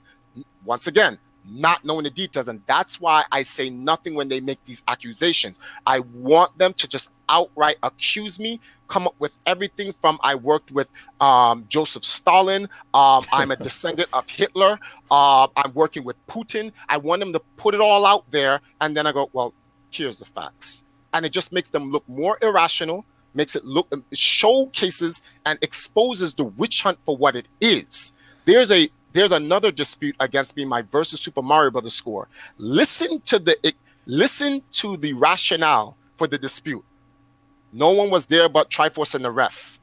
Once again, not knowing the details. And that's why I say nothing when they make these accusations. I want them to just outright accuse me come up with everything from I worked with Joseph Stalin. I'm a descendant of Hitler. I'm working with Putin. I want them to put it all out there. And then I go, well, here's the facts. And it just makes them look more irrational, makes it look, showcases and exposes the witch hunt for what it is. There's another dispute against me, my versus Super Mario Brothers score. Listen to the rationale for the dispute. No one was there but Triforce and the ref.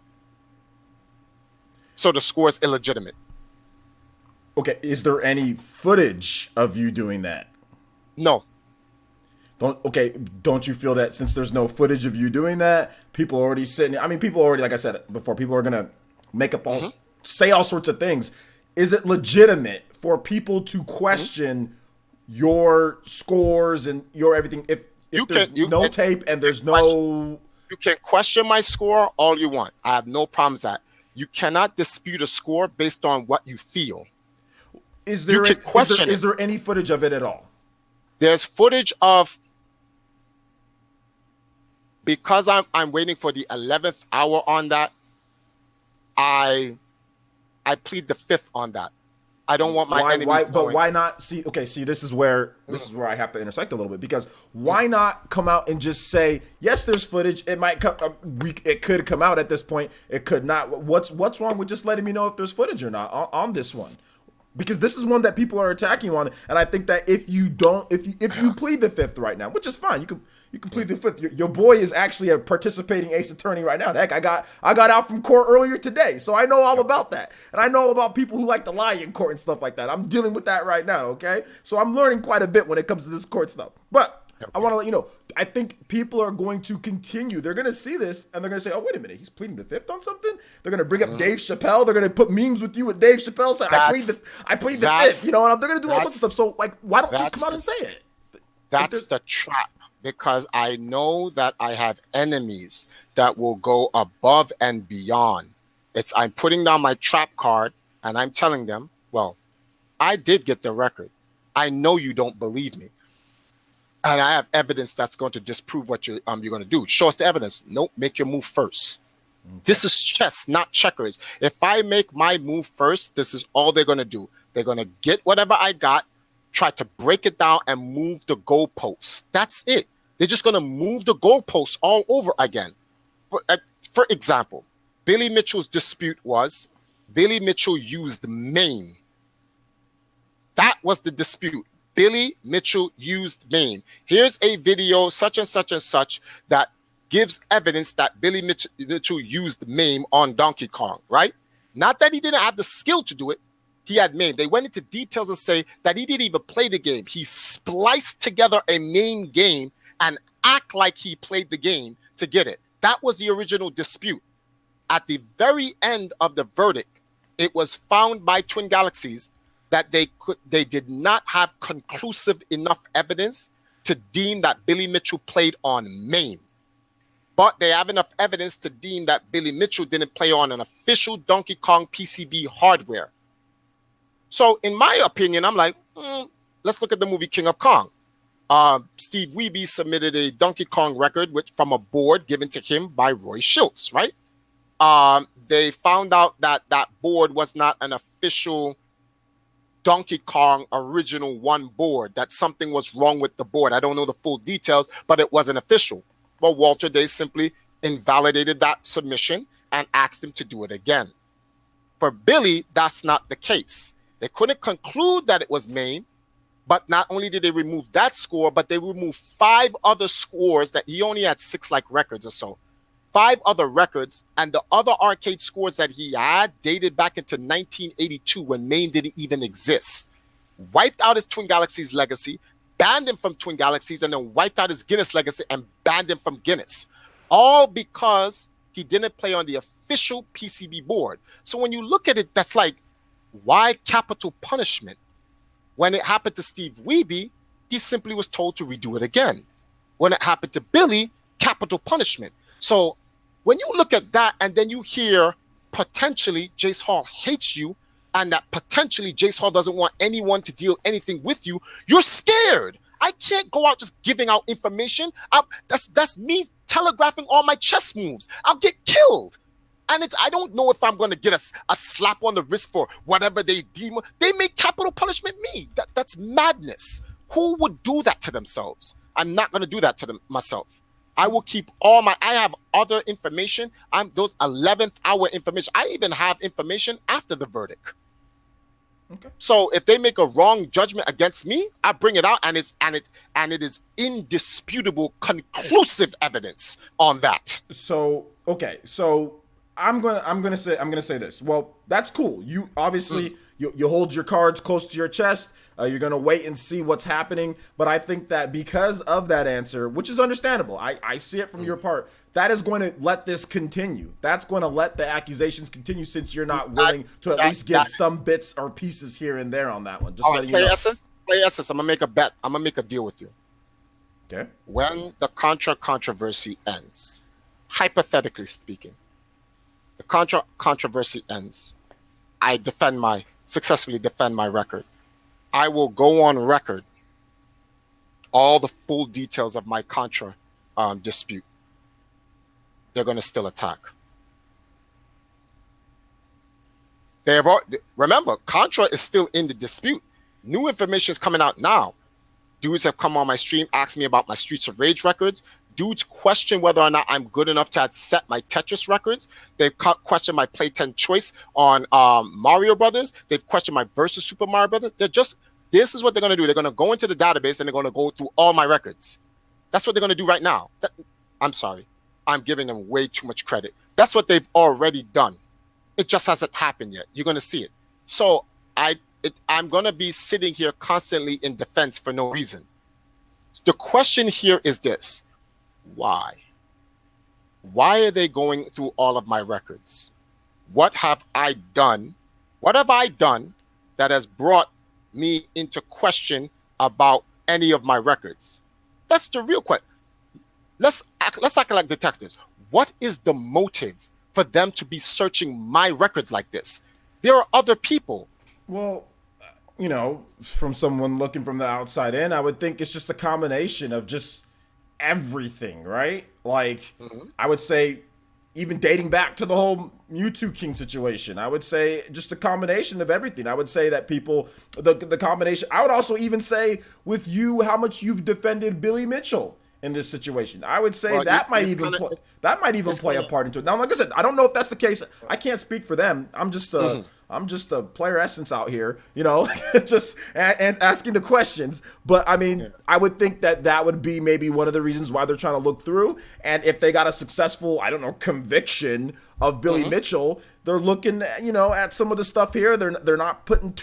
So the score is illegitimate. Okay, is there any footage of you doing that? No. Don't you feel that since there's no footage of you doing that, people are already sitting, I mean, people already, like I said before, people are going to make up say all sorts of things. Is it legitimate for people to question your scores and your everything if there's no tape and there's no... You can question my score all you want. I have no problems with that. You cannot dispute a score based on what you feel. Is there any footage of it at all? There's footage of, because I'm waiting for the 11th hour on that, I plead the fifth on that. I don't want my enemies knowing. But why not see this is where I have to intersect a little bit, because why not come out and just say, yes, there's footage. It might come it could come out at this point. It could not. What's wrong with just letting me know if there's footage or not on this one? Because this is one that people are attacking you on, and I think that if you plead the fifth right now, which is fine, you can plead the fifth. Your boy is actually a participating ace attorney right now. Heck, I got out from court earlier today, so I know all about that, and I know about people who like to lie in court and stuff like that. I'm dealing with that right now, okay? So I'm learning quite a bit when it comes to this court stuff. But I want to let you know, I think people are going to continue. They're going to see this, and they're going to say, oh, wait a minute, he's pleading the fifth on something? They're going to bring up Dave Chappelle. They're going to put memes with you with Dave Chappelle saying, I plead the fifth. You know, and they're going to do all sorts of stuff. So, like, why don't just come out and say it? That's the trap, because I know that I have enemies that will go above and beyond. I'm putting down my trap card, and I'm telling them, well, I did get the record. I know you don't believe me. And I have evidence that's going to disprove what you're going to do. Show us the evidence. Nope, make your move first. Okay. This is chess, not checkers. If I make my move first, this is all they're going to do. They're going to get whatever I got, try to break it down, and move the goalposts. That's it. They're just going to move the goalposts all over again. For example, Billy Mitchell's dispute was Billy Mitchell used main. That was the dispute. Billy Mitchell used main. Here's a video such and such and such that gives evidence that Billy Mitchell used main on Donkey Kong, right? Not that he didn't have the skill to do it. He had main. They went into details and say that he didn't even play the game. He spliced together a main game and act like he played the game to get it. That was the original dispute. At the very end of the verdict, it was found by Twin Galaxies that they did not have conclusive enough evidence to deem that Billy Mitchell played on main. But they have enough evidence to deem that Billy Mitchell didn't play on an official Donkey Kong PCB hardware. So in my opinion, I'm like, let's look at the movie King of Kong. Steve Wiebe submitted a Donkey Kong record from a board given to him by Roy Schultz, right? They found out that that board was not an official Donkey Kong original one board, that something was wrong with the board. I don't know the full details, but it wasn't official. Well, Walter Day simply invalidated that submission and asked him to do it again. For Billy, that's not the case. They couldn't conclude that it was main, but not only did they remove that score, but they removed 5 other scores that he only had 6 like records or so. 5 other records, and the other arcade scores that he had dated back into 1982 when main didn't even exist. Wiped out his Twin Galaxies legacy, banned him from Twin Galaxies, and then wiped out his Guinness legacy and banned him from Guinness. All because he didn't play on the official PCB board. So when you look at it, that's like, why capital punishment? When it happened to Steve Wiebe, he simply was told to redo it again. When it happened to Billy, capital punishment. So when you look at that and then you hear potentially Jace Hall hates you and that potentially Jace Hall doesn't want anyone to deal anything with you, you're scared. I can't go out just giving out information. That's me telegraphing all my chess moves. I'll get killed. And I don't know if I'm going to get a slap on the wrist for whatever they deem. They make capital punishment me. That's madness. Who would do that to themselves? I'm not going to do that to myself. I will keep I have other information. Those 11th hour information. I even have information after the verdict. Okay. So if they make a wrong judgment against me, I bring it out, and it is indisputable, conclusive evidence on that. So okay, so I'm gonna say this. Well, that's cool. You obviously you hold your cards close to your chest. You're gonna wait and see what's happening. But I think that because of that answer, which is understandable, I see it from your part, that is going to let this continue. That's going to let the accusations continue, since you're not willing to at least give some bits or pieces here and there on that one. Just letting you know. Play essence. I'm gonna make a bet. I'm gonna make a deal with you. Okay. When the Contra controversy ends, hypothetically speaking, the Contra controversy ends, I successfully defend my record. I will go on record all the full details of my Contra dispute. They're going to still attack. Remember, Contra is still in the dispute. New information is coming out now. Dudes have come on my stream, asked me about my Streets of Rage records. Dudes question whether or not I'm good enough to set my Tetris records. They've questioned my Play 10 choice on Mario Brothers. They've questioned my versus Super Mario Brothers. This is what they're going to do. They're going to go into the database and they're going to go through all my records. That's what they're going to do right now. I'm sorry. I'm giving them way too much credit. That's what they've already done. It just hasn't happened yet. You're going to see it. So I'm going to be sitting here constantly in defense for no reason. The question here is this. Why? Why are they going through all of my records? What have I done? What have I done that has brought me into question about any of my records? That's the real question. Let's act like detectives. What is the motive for them to be searching my records like this? There are other people. Well, from someone looking from the outside in, I would think it's just a combination of just everything, right? Like, I would say, even dating back to the whole Mewtwo King situation, I would say just a combination of everything. I would say that people, the combination. I would also even say with you, how much you've defended Billy Mitchell in this situation. I would say that might even play a part into it. Now, like I said, I don't know if that's the case. I can't speak for them. I'm just a player essence out here, just and asking the questions. But I mean, I would think that would be maybe one of the reasons why they're trying to look through. And if they got a successful, conviction of Billy Mitchell, they're looking, at some of the stuff here. They're not putting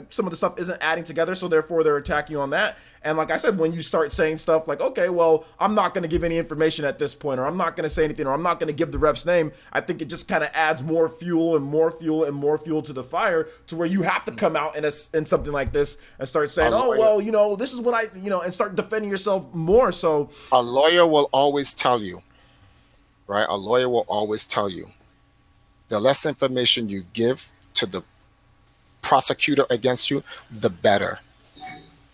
some of the stuff isn't adding together, so therefore they're attacking you on that. And like I said, when you start saying stuff like, okay, well, I'm not going to give any information at this point, or I'm not going to say anything, or I'm not going to give the ref's name, I think it just kind of adds more fuel and more fuel and more fuel to the fire, to where you have to come out in something like this and start saying, this is what I, and start defending yourself more. So a lawyer will always tell you, right? A lawyer will always tell you, the less information you give to the prosecutor against you, the better.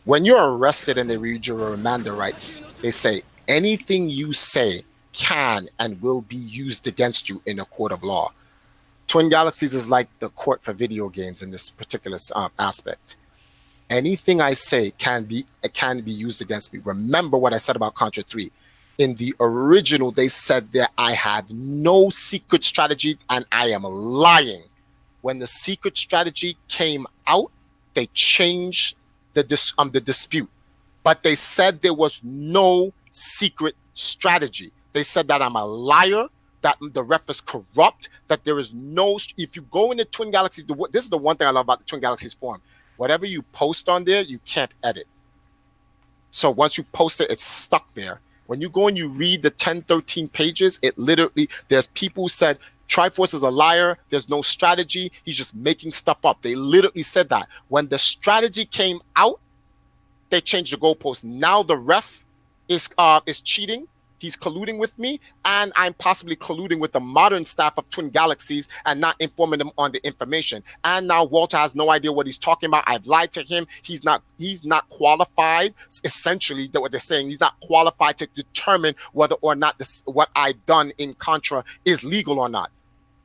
When you're arrested and they read your Remanda rights, they say anything you say can and will be used against you in a court of law. Twin Galaxies is like the court for video games in this particular aspect. Anything I say can be used against me. Remember what I said about Contra 3. In the original, they said that I have no secret strategy, and I am lying. When the secret strategy came out, they changed the dispute. But they said there was no secret strategy. They said that I'm a liar, that the ref is corrupt, that there is no... If you go into Twin Galaxies, this is the one thing I love about the Twin Galaxies forum. Whatever you post on there, you can't edit. So once you post it, it's stuck there. When you go and you read the 10, 13 pages, it literally, there's people who said, Triforce is a liar, there's no strategy, he's just making stuff up. They literally said that. When the strategy came out, they changed the goalpost. Now the ref is cheating, he's colluding with me, and I'm possibly colluding with the modern staff of Twin Galaxies and not informing them on the information. And now Walter has no idea what he's talking about. I've lied to him. He's not qualified. Essentially, what they're saying, he's not qualified to determine whether or not what I've done in Contra is legal or not.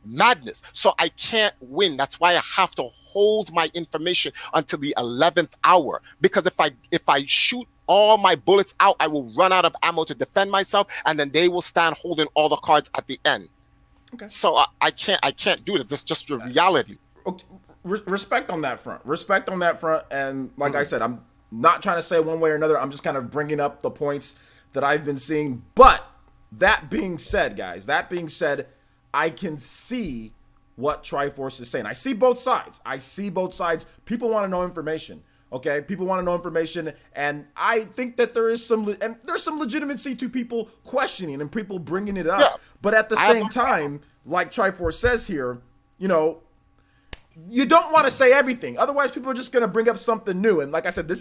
Madness. So I can't win. That's why I have to hold my information until the 11th hour, because if I shoot all my bullets out, I will run out of ammo to defend myself, and then they will stand holding all the cards at the end. Okay. So I can't do it. That's just the reality. Okay. Respect on that front. Respect on that front. And like I said, I'm not trying to say one way or another. I'm just kind of bringing up the points that I've been seeing. But that being said, guys, I can see what Triforce is saying. I see both sides. People want to know information. Okay, people want to know information, and I think that there's some legitimacy to people questioning and people bringing it up. Yeah. But at the same time, like Triforce says here, you don't want to say everything. Otherwise, people are just going to bring up something new. And like I said,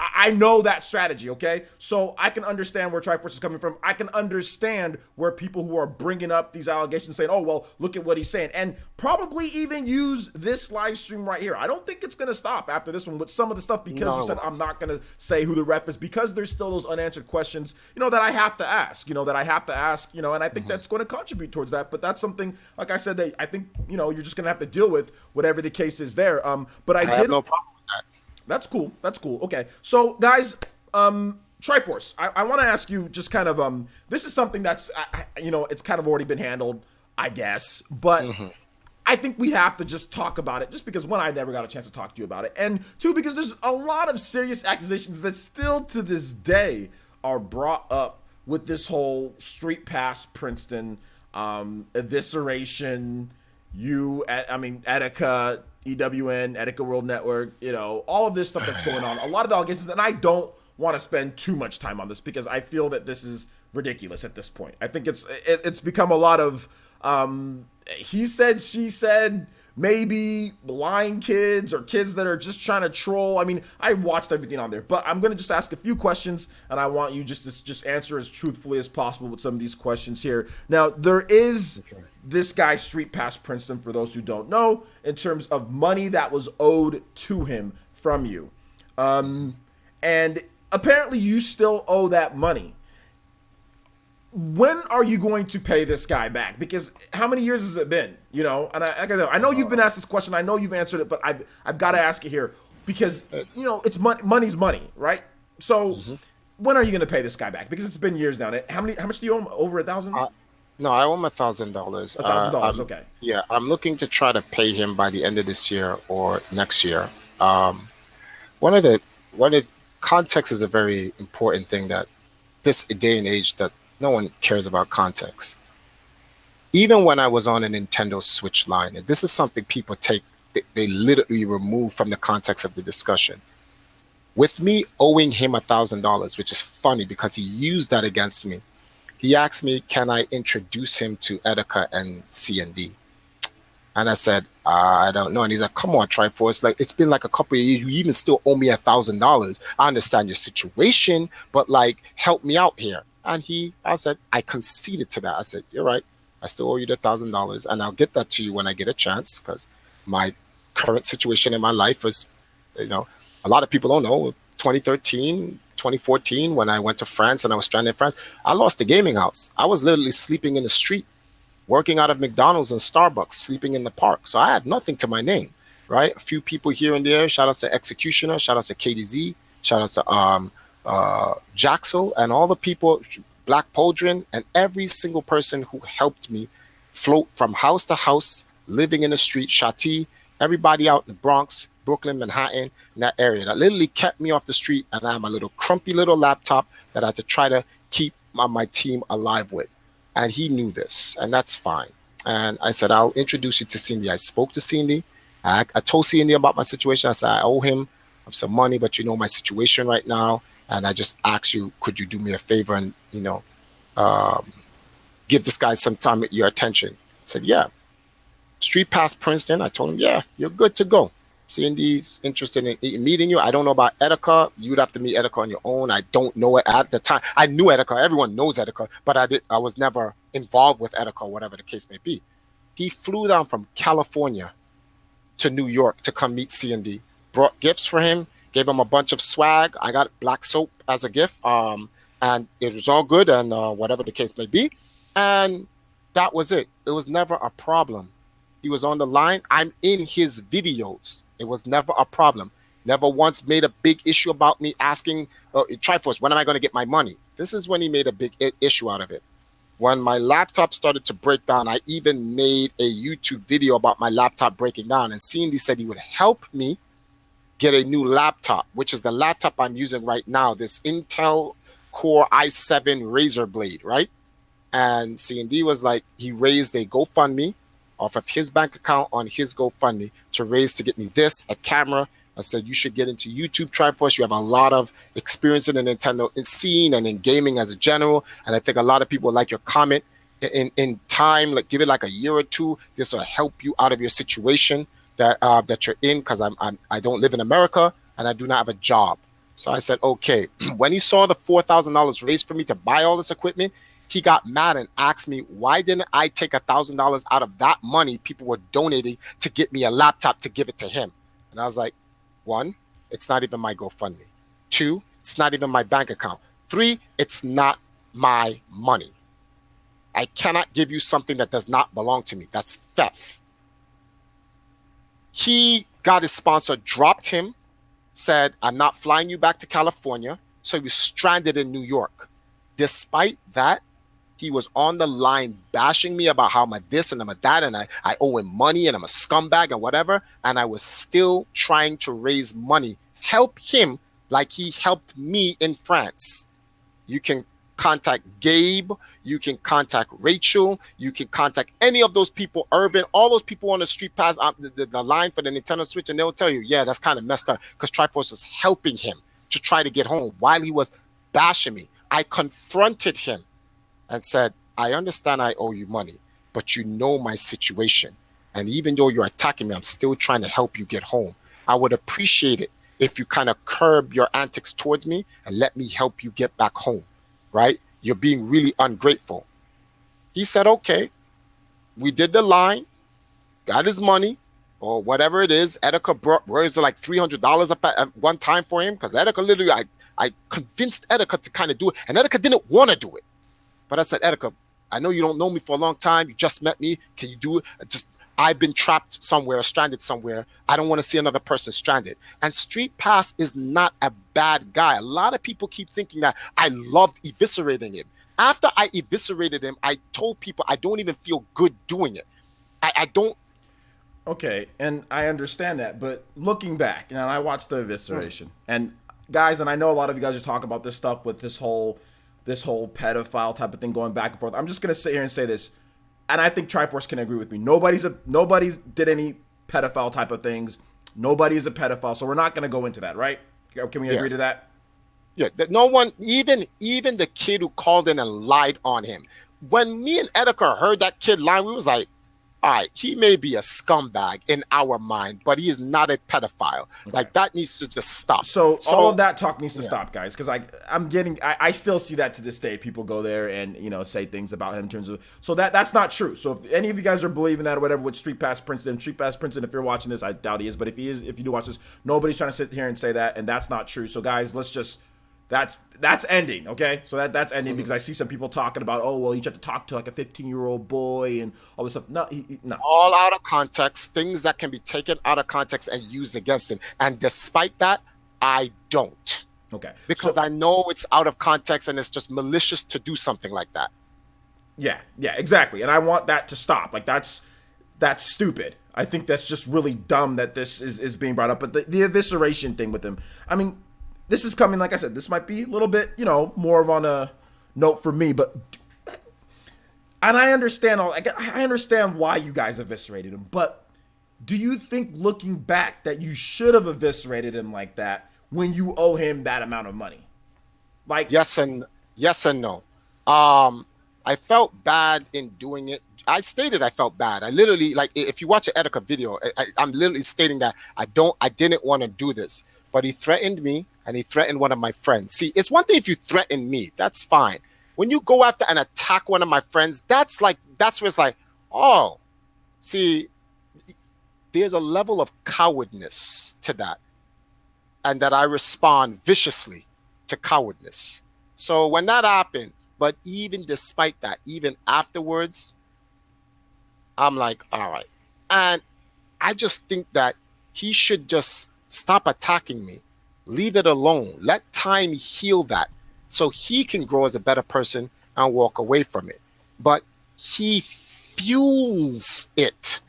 I know that strategy, okay? So I can understand where Triforce is coming from. I can understand where people who are bringing up these allegations saying, oh, well, look at what he's saying. And probably even use this live stream right here. I don't think it's going to stop after this one with some of the stuff, because you said I'm not going to say who the ref is, because there's still those unanswered questions, that I have to ask, and I think that's going to contribute towards that. But that's something, like I said, that I think, you're just going to have to deal with whatever the case is there. But I have no problem with that. That's cool. Okay. So, guys, Triforce, I want to ask you just kind of, this is something that's, it's kind of already been handled, I guess. But I think we have to just talk about it, just because, one, I never got a chance to talk to you about it. And two, because there's a lot of serious accusations that still to this day are brought up with this whole StreetPass Princeton, evisceration, Etika, EWN, Etika World Network, all of this stuff that's going on. A lot of the allegations, and I don't want to spend too much time on this because I feel that this is ridiculous at this point. I think it's become a lot of he said, she said, maybe lying kids or kids that are just trying to troll. I mean, I watched everything on there, but I'm going to just ask a few questions, and I want you just answer as truthfully as possible with some of these questions here. Now, there is this guy, StreetPass Princeton, for those who don't know, in terms of money that was owed to him from you. And apparently you still owe that money. When are you going to pay this guy back? Because how many years has it been? And I know you've been asked this question. I know you've answered it, but I've got to ask it here because it's money's money, right? So when are you going to pay this guy back? Because it's been years now. How much do you owe him? Over $1,000? No, I owe him $1,000. $1,000, okay. Yeah, I'm looking to try to pay him by the end of this year or next year. One of the context is a very important thing that this day and age that no one cares about context. Even when I was on a Nintendo Switch line, and this is something people they literally remove from the context of the discussion. With me owing him $1,000, which is funny because he used that against me. He asked me, can I introduce him to Etika and CND? And I said, I don't know. And he's like, come on, Triforce. Like, it's been like a couple of years. You even still owe me $1,000. I understand your situation, but help me out here. And I said, I conceded to that. I said, you're right. I still owe you the $1,000, and I'll get that to you when I get a chance, because my current situation in my life is, a lot of people don't know. 2013, 2014, when I went to France and I was stranded in France, I lost the gaming house. I was literally sleeping in the street, working out of McDonald's and Starbucks, sleeping in the park. So I had nothing to my name, right? A few people here and there. Shout outs to Executioner. Shout outs to KDZ. Shout outs to Jaxel and all the people, Black Poldrin, and every single person who helped me float from house to house, living in the street, Shati, everybody out in the Bronx, Brooklyn, Manhattan, in that area, that literally kept me off the street. And I have my little crumpy little laptop that I had to try to keep my team alive with. And he knew this, and that's fine. And I said, I'll introduce you to Cindy. I spoke to Cindy. I told Cindy about my situation. I said, I owe him some money, but my situation right now. And I just asked you, could you do me a favor and, give this guy some time, your attention? I said, yeah. StreetPass Princeton. I told him, yeah, you're good to go. C&D's interested in meeting you. I don't know about Etika. You'd have to meet Etika on your own. I don't know it at the time. I knew Etika. Everyone knows Etika, but I was never involved with Etika, whatever the case may be. He flew down from California to New York to come meet C&D. Brought gifts for him, gave him a bunch of swag. I got black soap as a gift, and it was all good, and whatever the case may be. And that was it. It was never a problem. He was on the line. I'm in his videos. It was never a problem. Never once made a big issue about me asking, Triforce, when am I going to get my money? This is when he made a big issue out of it. When my laptop started to break down, I even made a YouTube video about my laptop breaking down. And C&D said he would help me get a new laptop, which is the laptop I'm using right now, this Intel Core i7 Razer Blade, right? And C&D was like, he raised a GoFundMe off of his bank account on his GoFundMe to raise to get me this, a camera. I said, you should get into YouTube, Triforce. You have a lot of experience in the Nintendo scene and in gaming as a general. And I think a lot of people like your comment. In time, like give it like a year or two. This will help you out of your situation that you're in, because I don't live in America and I do not have a job. So I said, okay. When he saw the $4,000 raised for me to buy all this equipment, he got mad and asked me, why didn't I take $1,000 out of that money people were donating to get me a laptop to give it to him? And I was like, one, it's not even my GoFundMe. Two, it's not even my bank account. Three, it's not my money. I cannot give you something that does not belong to me. That's theft. He got his sponsor, dropped him, said, I'm not flying you back to California. So he was stranded in New York. Despite that, he was on the line bashing me about how I'm a this and I'm a that, and I owe him money and I'm a scumbag and whatever. And I was still trying to raise money, help him like he helped me in France. You can contact Gabe, you can contact Rachel, you can contact any of those people, Urban, all those people on the StreetPass, the line for the Nintendo Switch, and they'll tell you, yeah, that's kind of messed up, because Triforce was helping him to try to get home while he was bashing me. I confronted him and said, I understand I owe you money, but you know my situation. And even though you're attacking me, I'm still trying to help you get home. I would appreciate it if you kind of curb your antics towards me and let me help you get back home, right? You're being really ungrateful. He said, okay. We did the line, got his money, or whatever it is. Etika brought, where's it, like $300 up at one time for him? Because Etika literally, I convinced Etika to kind of do it, and Etika didn't want to do it. But I said, Etika, I know you don't know me for a long time. You just met me. Can you do it? I've been trapped somewhere, stranded somewhere. I don't want to see another person stranded. And StreetPass is not a bad guy. A lot of people keep thinking that I loved eviscerating him. After I eviscerated him, I told people I don't even feel good doing it. I don't. Okay, and I understand that, but looking back, and I watched the evisceration, and guys, and I know a lot of you guys are talking about this stuff with this whole pedophile type of thing going back and forth. I'm just gonna sit here and say this, and I think Triforce can agree with me. Nobody's did any pedophile type of things. Nobody is a pedophile, so we're not gonna go into that, right? Can we agree to that? Yeah, that no one, even the kid who called in and lied on him. When me and Etika heard that kid lie, we was like, all right, he may be a scumbag in our mind, but he is not a pedophile. Okay. Like, that needs to just stop. So all of that talk needs to stop, guys, because I still see that to this day. People go there and say things about him in terms of, so that's not true. So if any of you guys are believing that or whatever with StreetPass Princeton, if you're watching this, I doubt he is, but if you do watch this, nobody's trying to sit here and say that, and that's not true. So guys, let's just. That's ending, okay? So that's ending because I see some people talking about, oh, well, you have to talk to like a 15-year-old boy and all this stuff. No, no. All out of context, things that can be taken out of context and used against him. And despite that, I don't. Okay. Because I know it's out of context and it's just malicious to do something like that. Yeah, exactly. And I want that to stop. Like, that's stupid. I think that's just really dumb that this is being brought up. But the evisceration thing with him, I mean, this is coming, like I said, this might be a little bit, more of on a note for me, but, and I understand I understand why you guys eviscerated him, but do you think looking back that you should have eviscerated him like that when you owe him that amount of money? Like, yes and no. I felt bad in doing it. I stated I felt bad. I literally, like, if you watch an Etika video, I'm literally stating that I didn't want to do this, but he threatened me and he threatened one of my friends. See, it's one thing if you threaten me, that's fine. When you go after and attack one of my friends, that's where it's like, oh, see, there's a level of cowardness to that, and that I respond viciously to cowardness. So when that happened, but even despite that, even afterwards, I'm like, all right. And I just think that he should just stop attacking me, leave it alone, let time heal that so he can grow as a better person and walk away from it. But he fuels it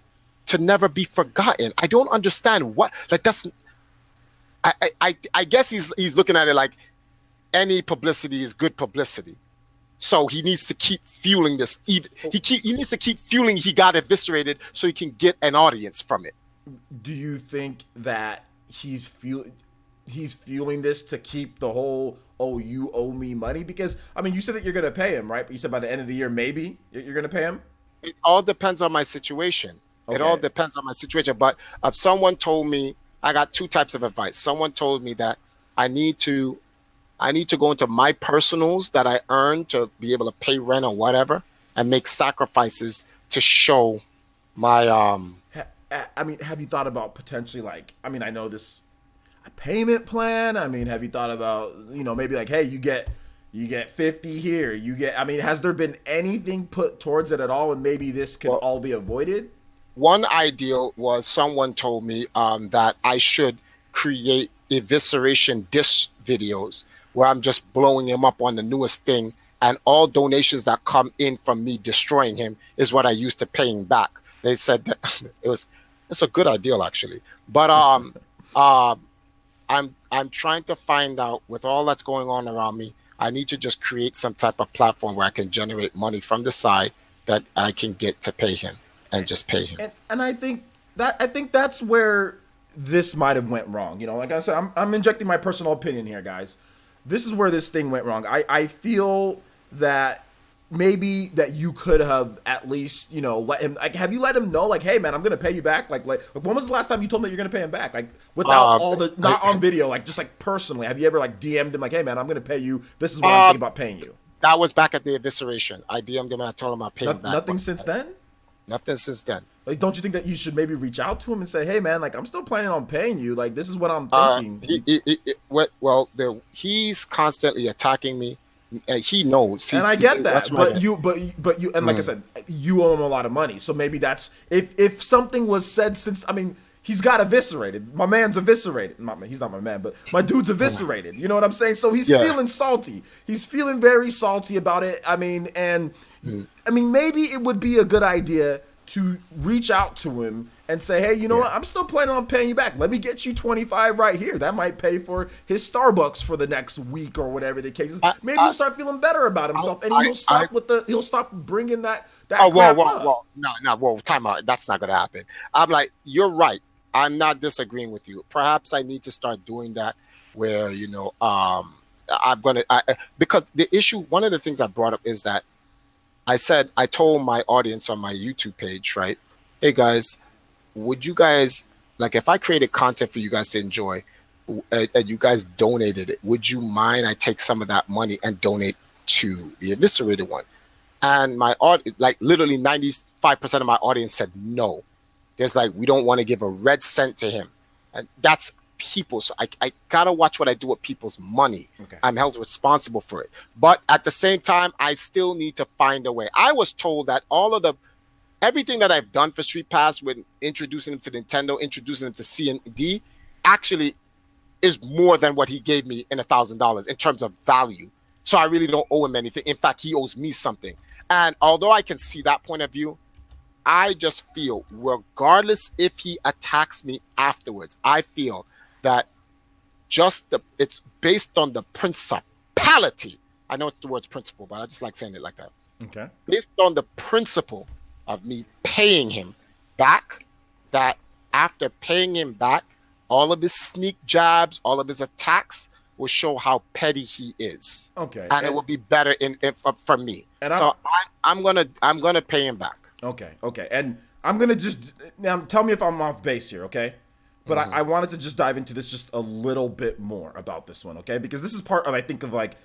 to never be forgotten. I don't understand what, like, that's, I guess he's looking at it like any publicity is good publicity. So he needs to keep fueling this. He needs to keep fueling. He got eviscerated so he can get an audience from it. Do you think that he's fueling this to keep the whole, oh, you owe me money? Because I mean, you said that you're gonna pay him, right? But you said by the end of the year, maybe you're gonna pay him. It all depends on my situation. Okay. It all depends on my situation. But someone told me, I got two types of advice. Someone told me that I need to go into my personals that I earn to be able to pay rent or whatever and make sacrifices to show my I mean, have you thought about potentially, like, I mean, I know this, a payment plan? I mean, have you thought about, maybe like, hey, you get 50 here, I mean, has there been anything put towards it at all, and maybe this can all be avoided? One ideal was someone told me that I should create evisceration disc videos where I'm just blowing him up on the newest thing, and all donations that come in from me destroying him is what I use to pay him back. They said that it's a good ideal actually, but I'm trying to find out, with all that's going on around me, I need to just create some type of platform where I can generate money from the side that I can get to pay him and just pay him. And I think that's where this might have went wrong. Like I said, I'm injecting my personal opinion here, guys. This is where this thing went wrong. I feel that maybe that you could have at least, let him, like, have you let him know, like, hey man, I'm gonna pay you back? Like when was the last time you told him that you're gonna pay him back? Like, without all the, not on video, like, just like personally, have you ever like DM'd him like, hey man, I'm gonna pay you, this is what I'm thinking about paying you? That was back at the evisceration. I DM'd him and I told him I'll pay him back. Nothing since then? Nothing since then. Like, don't you think that you should maybe reach out to him and say, hey man, like, I'm still planning on paying you, like, this is what I'm thinking? He's constantly attacking me. He knows, and I get that, but you, and like I said, you owe him a lot of money. So maybe that's, if something was said since, I mean, he's got eviscerated. My man's eviscerated. He's not my man, but my dude's eviscerated. You know what I'm saying? So he's feeling salty. He's feeling very salty about it. I mean, and I mean, maybe it would be a good idea to reach out to him and say, hey, you know what? I'm still planning on paying you back. Let me get you 25 right here. That might pay for his Starbucks for the next week or whatever the case is. Maybe he'll start feeling better about himself, and he'll stop bringing that. Time out. That's not gonna happen. I'm like, you're right. I'm not disagreeing with you. Perhaps I need to start doing that, where because the issue. One of the things I brought up is that I told my audience on my YouTube page, right? Hey guys, would you guys, like, if I created content for you guys to enjoy and you guys donated it, would you mind I take some of that money and donate to the eviscerated one? And my like literally 95% of my audience said no. There's like, we don't want to give a red cent to him. And that's people. So I gotta watch what I do with people's money. Okay. I'm held responsible for it. But at the same time, I still need to find a way. I was told that everything that I've done for StreetPass, with introducing him to Nintendo, introducing him to C&D, actually is more than what he gave me in $1,000 in terms of value. So I really don't owe him anything. In fact, he owes me something. And although I can see that point of view, I just feel, regardless if he attacks me afterwards, I feel that it's based on the principality. I know it's the word principle, but I just like saying it like that. Okay. Based on the principle of me paying him back, that after paying him back, all of his sneak jabs, all of his attacks will show how petty he is. Okay. And it will be better for me. And so I'm gonna pay him back. Okay, okay. And I'm gonna just now tell me if I'm off base here, okay? But I wanted to just dive into this just a little bit more about this one, okay? Because this is part of I think of like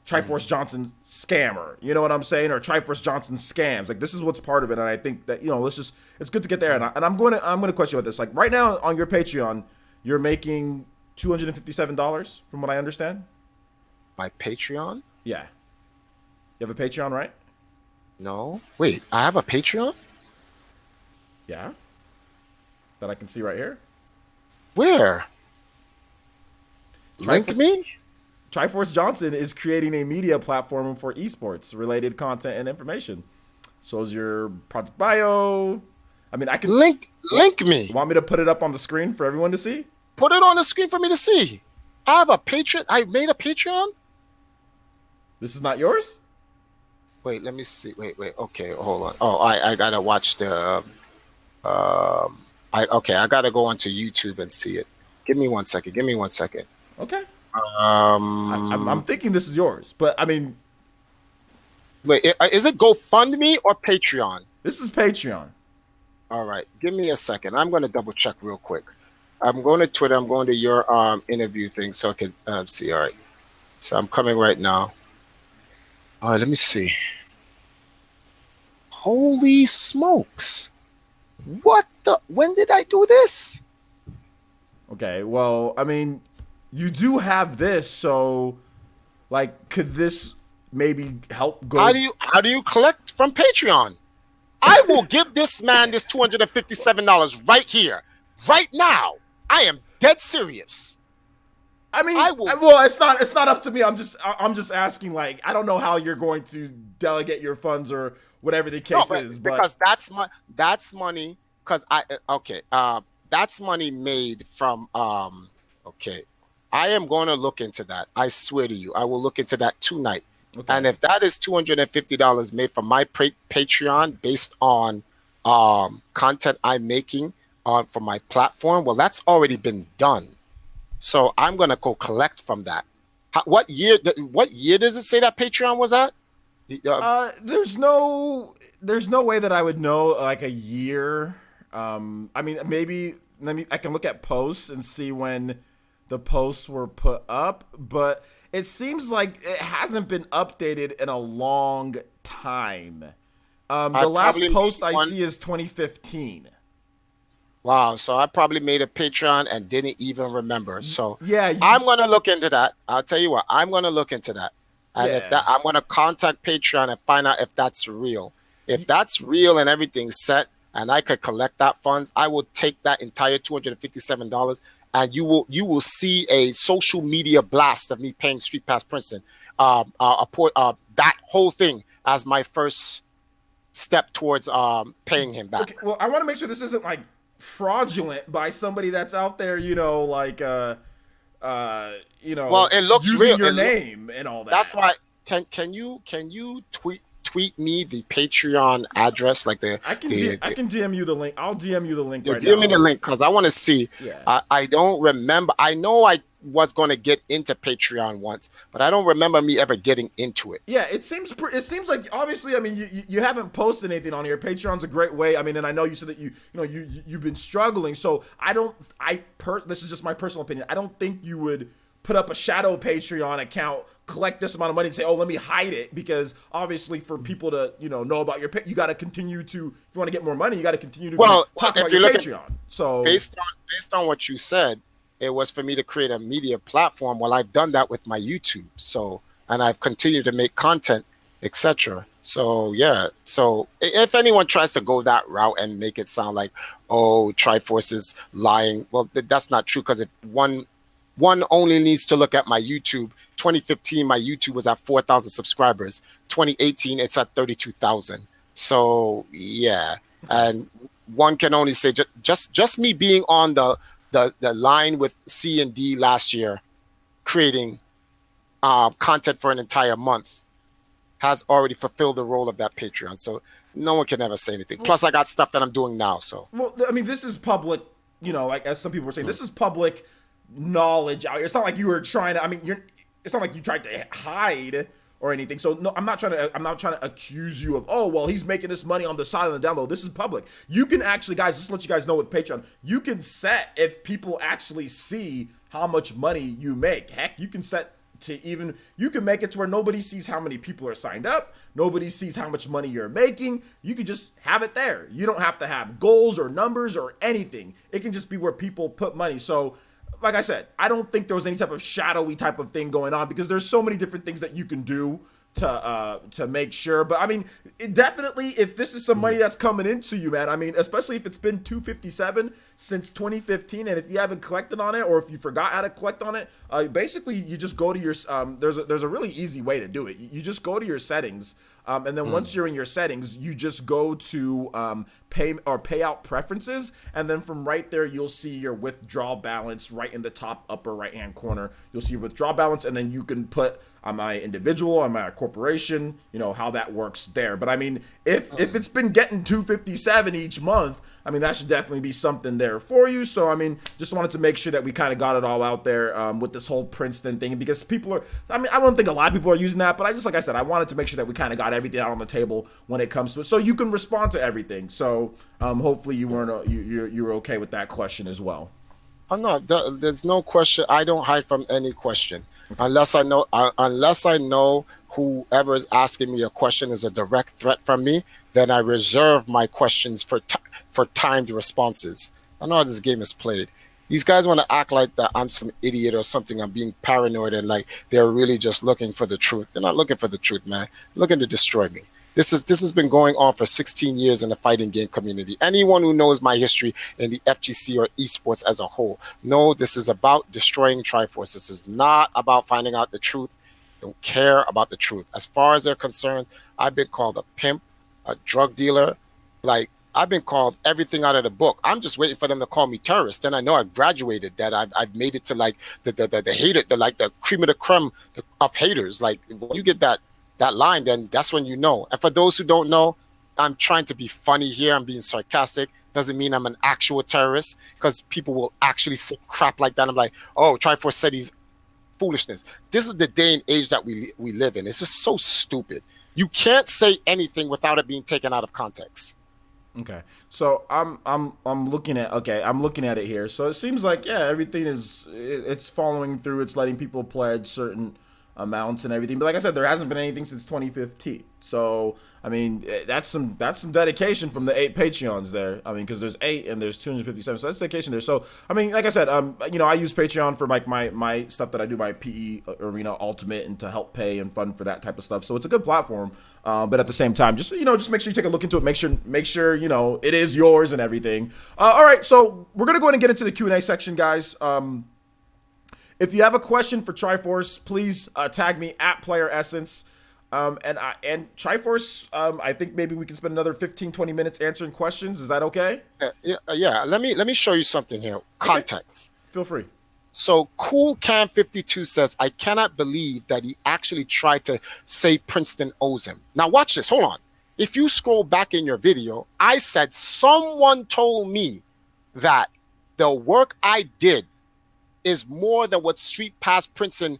Triforce Johnson scammer, you know what I'm saying, or Triforce Johnson scams. Like this is what's part of it, and I think that let's just it's good to get there. And I'm going to question you about this. Like right now on your Patreon, you're making $257 from what I understand. My Patreon? Yeah, you have a Patreon, right? No. Wait, I have a Patreon? Yeah, that I can see right here. Where? Link Triforce, me? Triforce Johnson is creating a media platform for esports related content and information. Shows your project bio. I mean, I can Link me. Want me to put it up on the screen for everyone to see? Put it on the screen for me to see. I have a Patreon. I made a Patreon? This is not yours? Wait, let me see. Wait. Okay, hold on. Oh, I gotta watch the. I gotta go onto YouTube and see it. Give me 1 second. Okay. I'm thinking this is yours, but I mean, wait, is it GoFundMe or Patreon? this is Patreon. All right, give me a second. I'm gonna double check real quick. I'm going to Twitter. I'm going to your interview thing so I can see. All right, so I'm coming right now. All right, let me see. Holy smokes! What the? When did I do this? Okay, well, I mean, you do have this, so like, could this maybe help go? How do you collect from Patreon? I will give this man this $257 right here, right now. I am dead serious. I mean, well, it's not up to me. I'm just asking. Like, I don't know how you're going to delegate your funds or whatever the case is, but because that's money. Because that's money made from okay. I am going to look into that. I swear to you, I will look into that tonight. Okay. And if that is $250 made from my Patreon based on content I'm making for my platform, well, that's already been done. So I'm gonna go collect from that. What year does it say that Patreon was at? There's no way that I would know like a year. I mean, maybe I can look at posts and see when the posts were put up, but it seems like it hasn't been updated in a long time. The last post I see is 2015. Wow, so I probably made a Patreon and didn't even remember. So yeah, I'm gonna look into that. I'll tell you what, I'm gonna look into that, and if that, I'm gonna contact Patreon and find out if that's real. If that's real and everything's set, and I could collect that funds, I will take that entire $257, and you will see a social media blast of me paying StreetPass Princeton, that whole thing as my first step towards paying him back. Okay, well, I want to make sure this isn't like fraudulent by somebody that's out there, well, it looks using real. Your name and all that. That's why. Can you tweet me the Patreon address? Like I can DM you the link. I'll DM you the link right now. DM me the link because I want to see. Yeah. I don't remember. I know I was going to get into Patreon once, but I don't remember me ever getting into it. Yeah, it seems like obviously. I mean, you haven't posted anything on here. Patreon's a great way. I mean, and I know you said that you've been struggling. So this is just my personal opinion. I don't think you would put up a shadow Patreon account, collect this amount of money, and say, "Oh, let me hide it," because obviously for people to know about your you got to continue to, if you want to get more money, you got to continue to talk about your Patreon. So based on what you said, it was for me to create a media platform. Well, I've done that with my YouTube, and I've continued to make content, etc. So yeah. So if anyone tries to go that route and make it sound like, oh, Triforce is lying, well, that's not true, because if one only needs to look at my YouTube. 2015, my YouTube was at 4,000 subscribers. 2018, it's at 32,000. So yeah, and one can only say just me being on the line with C and D last year, creating content for an entire month, has already fulfilled the role of that Patreon. So no one can ever say anything. Plus, I got stuff that I'm doing now. So well, I mean, this is public. Like as some people were saying, this is public knowledge out here. It's not like you were trying to. I mean, it's not like you tried to hide or anything. So no, I'm not trying to accuse you of, oh, well, he's making this money on the side of the download. This is public. You can actually, guys, just to let you guys know with Patreon, you can set if people actually see how much money you make. Heck, you can set to even, you can make it to where nobody sees how many people are signed up. Nobody sees how much money you're making. You can just have it there. You don't have to have goals or numbers or anything. It can just be where people put money. So like I said, I don't think there was any type of shadowy type of thing going on, because there's so many different things that you can do to make sure. But I mean, definitely, if this is some money that's coming into you, man, I mean, especially if it's been 257 since 2015, and if you haven't collected on it, or if you forgot how to collect on it, basically you just go to your there's a really easy way to do it. You just go to your settings, and then once you're in your settings, you just go to payout preferences, and then from right there you'll see your withdrawal balance right in the top upper right hand corner. You'll see your withdrawal balance, and then you can put, am I individual, am I a corporation, you know, how that works there. But I mean, if it's been getting 257 each month, I mean, that should definitely be something there for you. So, I mean, just wanted to make sure that we kind of got it all out there with this whole Princeton thing, because people are, I mean, I don't think a lot of people are using that, but I just, like I said, I wanted to make sure that we kind of got everything out on the table when it comes to it, so you can respond to everything. So, hopefully you weren't, you were okay with that question as well. I'm not. There's no question. I don't hide from any question, unless I know whoever is asking me a question is a direct threat from me. Then I reserve my questions for timed responses. I know how this game is played. These guys want to act like that I'm some idiot or something. I'm being paranoid, and like they're really just looking for the truth. They're not looking for the truth, man. They're looking to destroy me. This has been going on for 16 years in the fighting game community. Anyone who knows my history in the FGC or esports as a whole, know this is about destroying Triforce. This is not about finding out the truth. Don't care about the truth. As far as they're concerned, I've been called a pimp, a drug dealer. Like, I've been called everything out of the book. I'm just waiting for them to call me terrorist. Then I know I've graduated, that I've made it to like the hater, the cream of the creme of haters. Like, when you get that line, then that's when you know. And for those who don't know, I'm trying to be funny here. I'm being sarcastic. Doesn't mean I'm an actual terrorist, because people will actually say crap like that. I'm like, oh, Triforce said he's foolishness. This is the day and age that we live in. It's just so stupid. You can't say anything without it being taken out of context. Okay, so I'm looking at it here. So it seems like, yeah, everything it's following through. It's letting people pledge certain amounts and everything, but like I said, there hasn't been anything since 2015. So I mean, that's some dedication from the 8 Patreons there. I mean, because there's 8 and there's 257, so that's dedication there. So I mean, like I said, you know, I use Patreon for like my stuff that I do, my PE Arena Ultimate, and to help pay and fund for that type of stuff. So it's a good platform, but at the same time, just make sure you take a look into it. Make sure you know it is yours and everything. All right, so we're gonna go ahead and get into the Q&A section, guys. If you have a question for Triforce, please tag me at Player Essence. And Triforce, I think maybe we can spend another 15-20 minutes answering questions. Is that okay? Yeah. Let me show you something here. Context. Okay. Feel free. So CoolCam52 says, I cannot believe that he actually tried to say Princeton owes him. Now watch this. Hold on. If you scroll back in your video, I said someone told me that the work I did is more than what StreetPass Princeton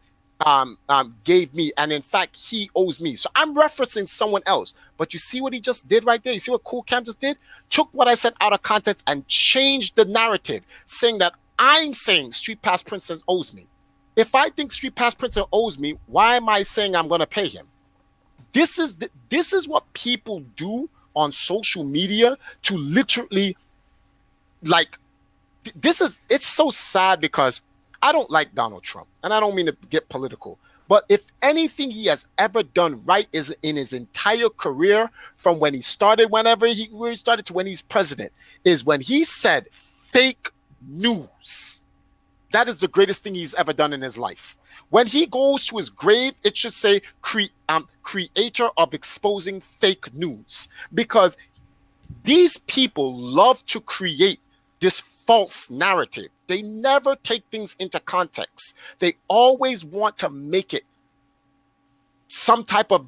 gave me, and in fact he owes me. So I'm referencing someone else. But you see what he just did right there? You see what CoolCam just did? Took what I said out of context and changed the narrative, saying that I'm saying StreetPass Princeton owes me. If I think StreetPass Princeton owes me, why am I saying I'm going to pay him? This is what people do on social media to literally, like, it's so sad, because I don't like Donald Trump, and I don't mean to get political, but if anything he has ever done right is in his entire career, from when he started, where he started to when he's president, is when he said fake news. That is the greatest thing he's ever done in his life. When he goes to his grave, it should say creator of exposing fake news, because these people love to create this false narrative. They never take things into context. They always want to make it some type of,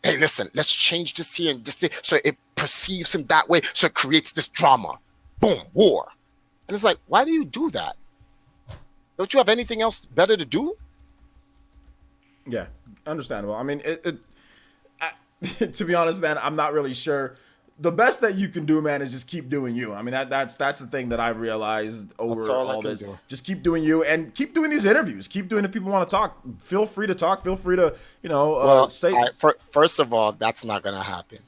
hey, listen, let's change this here and this, so it perceives him that way, so it creates this drama. Boom, war. And it's like, why do you do that? Don't you have anything else better to do? Yeah, understandable. I mean, to be honest, man, I'm not really sure. The best that you can do, man, is just keep doing you. I mean, that's the thing that I've realized That's over all I all can this. do. Just keep doing you and keep doing these interviews. Keep doing if people want to talk. Feel free to talk. Feel free to Well, say. first of all, that's not going to happen.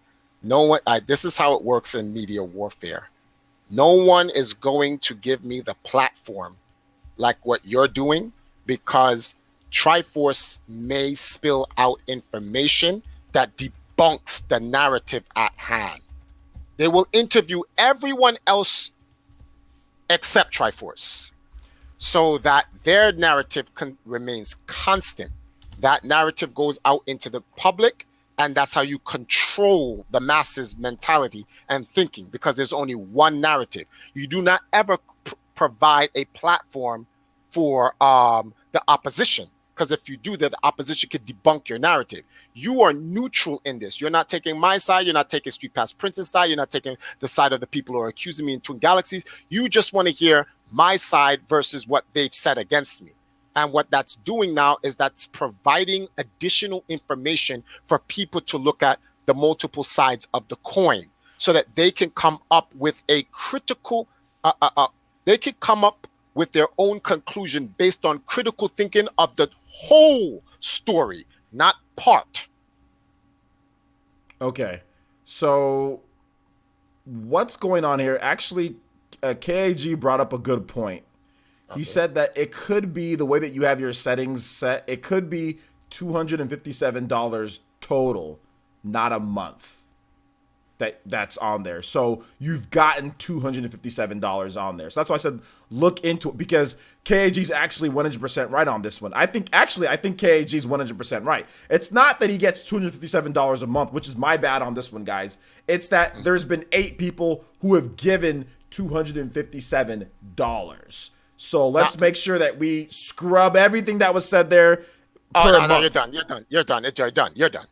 No one. This is how it works in media warfare. No one is going to give me the platform like what you're doing, because Triforce may spill out information that debunks the narrative at hand. They will interview everyone else except Triforce, so that their narrative remains constant. That narrative goes out into the public, and that's how you control the masses' mentality and thinking, because there's only one narrative. You do not ever provide a platform for the opposition, because if you do that, the opposition could debunk your narrative. You are neutral in this. You're not taking my side. You're not taking StreetPass Princeton's side. You're not taking the side of the people who are accusing me in Twin Galaxies. You just want to hear my side versus what they've said against me. And what that's doing now is that's providing additional information for people to look at the multiple sides of the coin, so that they can come up with a critical, they can come up with their own conclusion based on critical thinking of the whole story, not part. Okay, so what's going on here? Actually, KAG brought up a good point. He said that it could be the way that you have your settings set. It could be $257 total, not a month. That's on there. So you've gotten $257 on there. So that's why I said look into it, because KAG's actually 100% right on this one. I think KAG's 100% right. It's not that he gets $257 a month, which is my bad on this one, guys. It's that there's been 8 people who have given $257. So let's make sure that we scrub everything that was said there. Oh, no, you're done. You're done.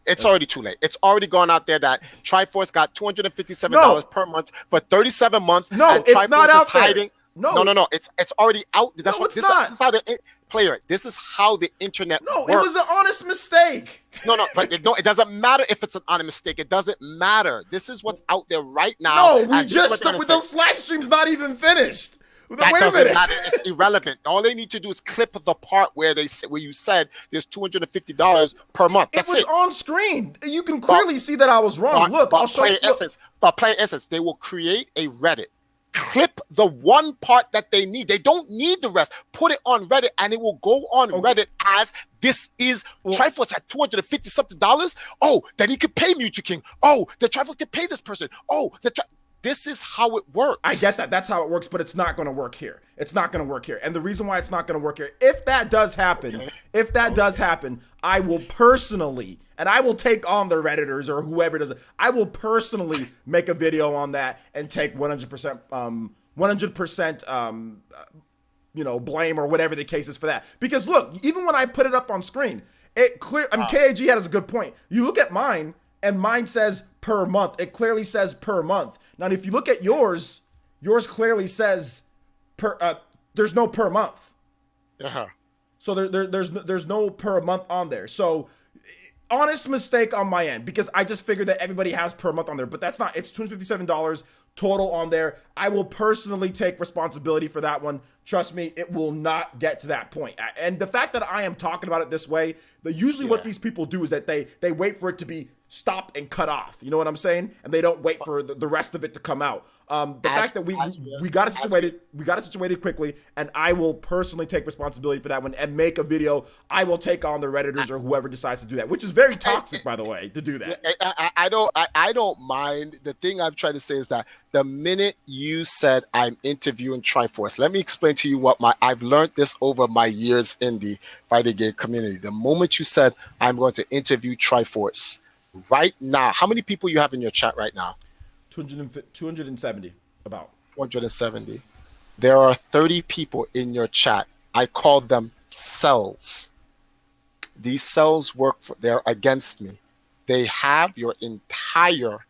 It's already too late. It's already gone out there that Triforce got $257 per month for 37 months. No, and it's Triforce not out is hiding. there. No. It's already out. That's no, what it's not. This is how the player. This is how the internet works. It was an honest mistake. No, but it doesn't matter if it's an honest mistake. It doesn't matter. This is what's out there right now. No, the live stream's not even finished. That doesn't matter. It's irrelevant. All they need to do is clip the part where you said there's $250 per month. That's it. It was on screen. You can clearly see that I was wrong. Look, I'll show you. Player Essence, they will create a Reddit. Clip the one part that they need. They don't need the rest. Put it on Reddit, and it will go on Reddit as this is Triforce at $250 something. Oh, then he could pay Mutual King. Oh, the Triforce could pay this person. Oh, this is how it works. I get that. That's how it works, but it's not going to work here. It's not going to work here. And the reason why it's not going to work here, if that does happen, I will personally, and I will take on the Redditors or whoever does it, I will personally make a video on that and take 100%, blame or whatever the case is for that. Because look, even when I put it up on screen, KAG has a good point. You look at mine, and mine says per month. It clearly says per month. Now, if you look at yours clearly says there's no per month. Uh-huh. So there's no per month on there. So honest mistake on my end, because I just figured that everybody has per month on there, but that's not. It's $257 total on there. I will personally take responsibility for that one. Trust me, it will not get to that point. And the fact that I am talking about it this way, usually what these people do is that they wait for it to be stopped and cut off. You know what I'm saying? And they don't wait for the rest of it to come out. The fact that we got it situated quickly, and I will personally take responsibility for that one and make a video. I will take on the Redditors or whoever decides to do that, which is very toxic, by the way, to do that. I don't mind. The thing I'm trying to say is that the minute you said I'm interviewing Triforce, let me explain to you what I've learned this over my years in the fighting game community. The moment you said I'm going to interview Triforce, right now, how many people you have in your chat right now? 270, about 270. There are 30 people in your chat. I call them cells. These cells they're against me. They have your entire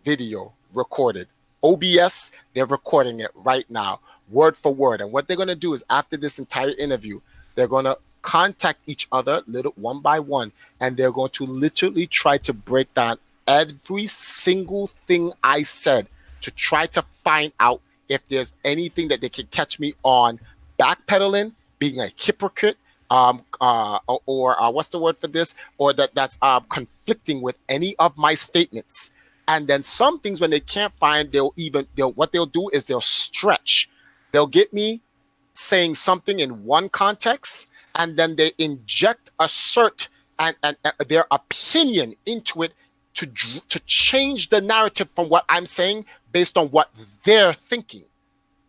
video recorded. OBS, they're recording it right now, word for word. And what they're going to do is, after this entire interview, they're going to contact each other little one by one, and they're going to literally try to break down every single thing I said to try to find out if there's anything that they can catch me on backpedaling, being a hypocrite, or what's the word for this, or that's conflicting with any of my statements. And then some things, when they can't find, what they'll do is they'll stretch. They'll get me saying something in one context, and then they inject assert and their opinion into it to change the narrative from what I'm saying based on what they're thinking.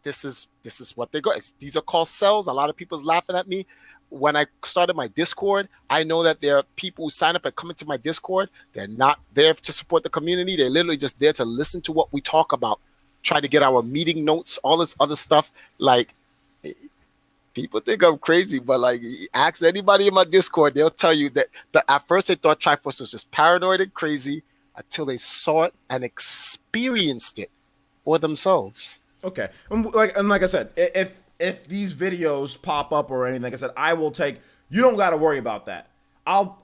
This is what they go. These are called cells. A lot of people's laughing at me. When I started my Discord, I know that there are people who sign up and come into my Discord. They're not there to support the community. They're literally just there to listen to what we talk about, try to get our meeting notes, all this other stuff. Like, people think I'm crazy, but like, ask anybody in my Discord, they'll tell you that. But at first, they thought Triforce was just paranoid and crazy until they saw it and experienced it for themselves. Okay, and like I said, if these videos pop up or anything, like I said, I will take. You don't got to worry about that. I'll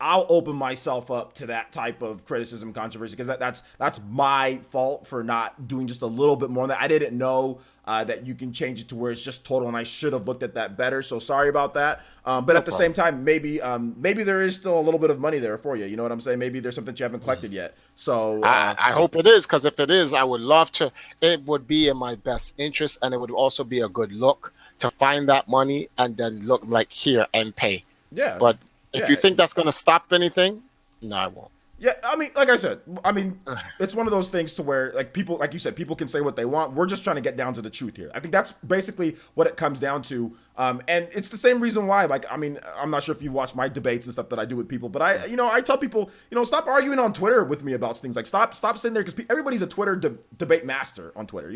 open myself up to that type of criticism, controversy, because that's my fault for not doing just a little bit more than that. I didn't know that you can change it to where it's just total, and I should have looked at that better. So sorry about that. But at the same time, maybe there is still a little bit of money there for you. You know what I'm saying? Maybe there's something you haven't collected yet. So I hope it is, because if it is, I would love to. It would be in my best interest, and it would also be a good look to find that money and then look like here and pay. Yeah, but if you think that's going to stop anything, no, I won't. Yeah, I mean, like I said, it's one of those things to where, like, people, like you said, people can say what they want. We're just trying to get down to the truth here. I think that's basically what it comes down to. And it's the same reason why, like, I mean, I'm not sure if you've watched my debates and stuff that I do with people, but I tell people, stop arguing on Twitter with me about things. Like, stop sitting there, because everybody's a Twitter debate master on Twitter.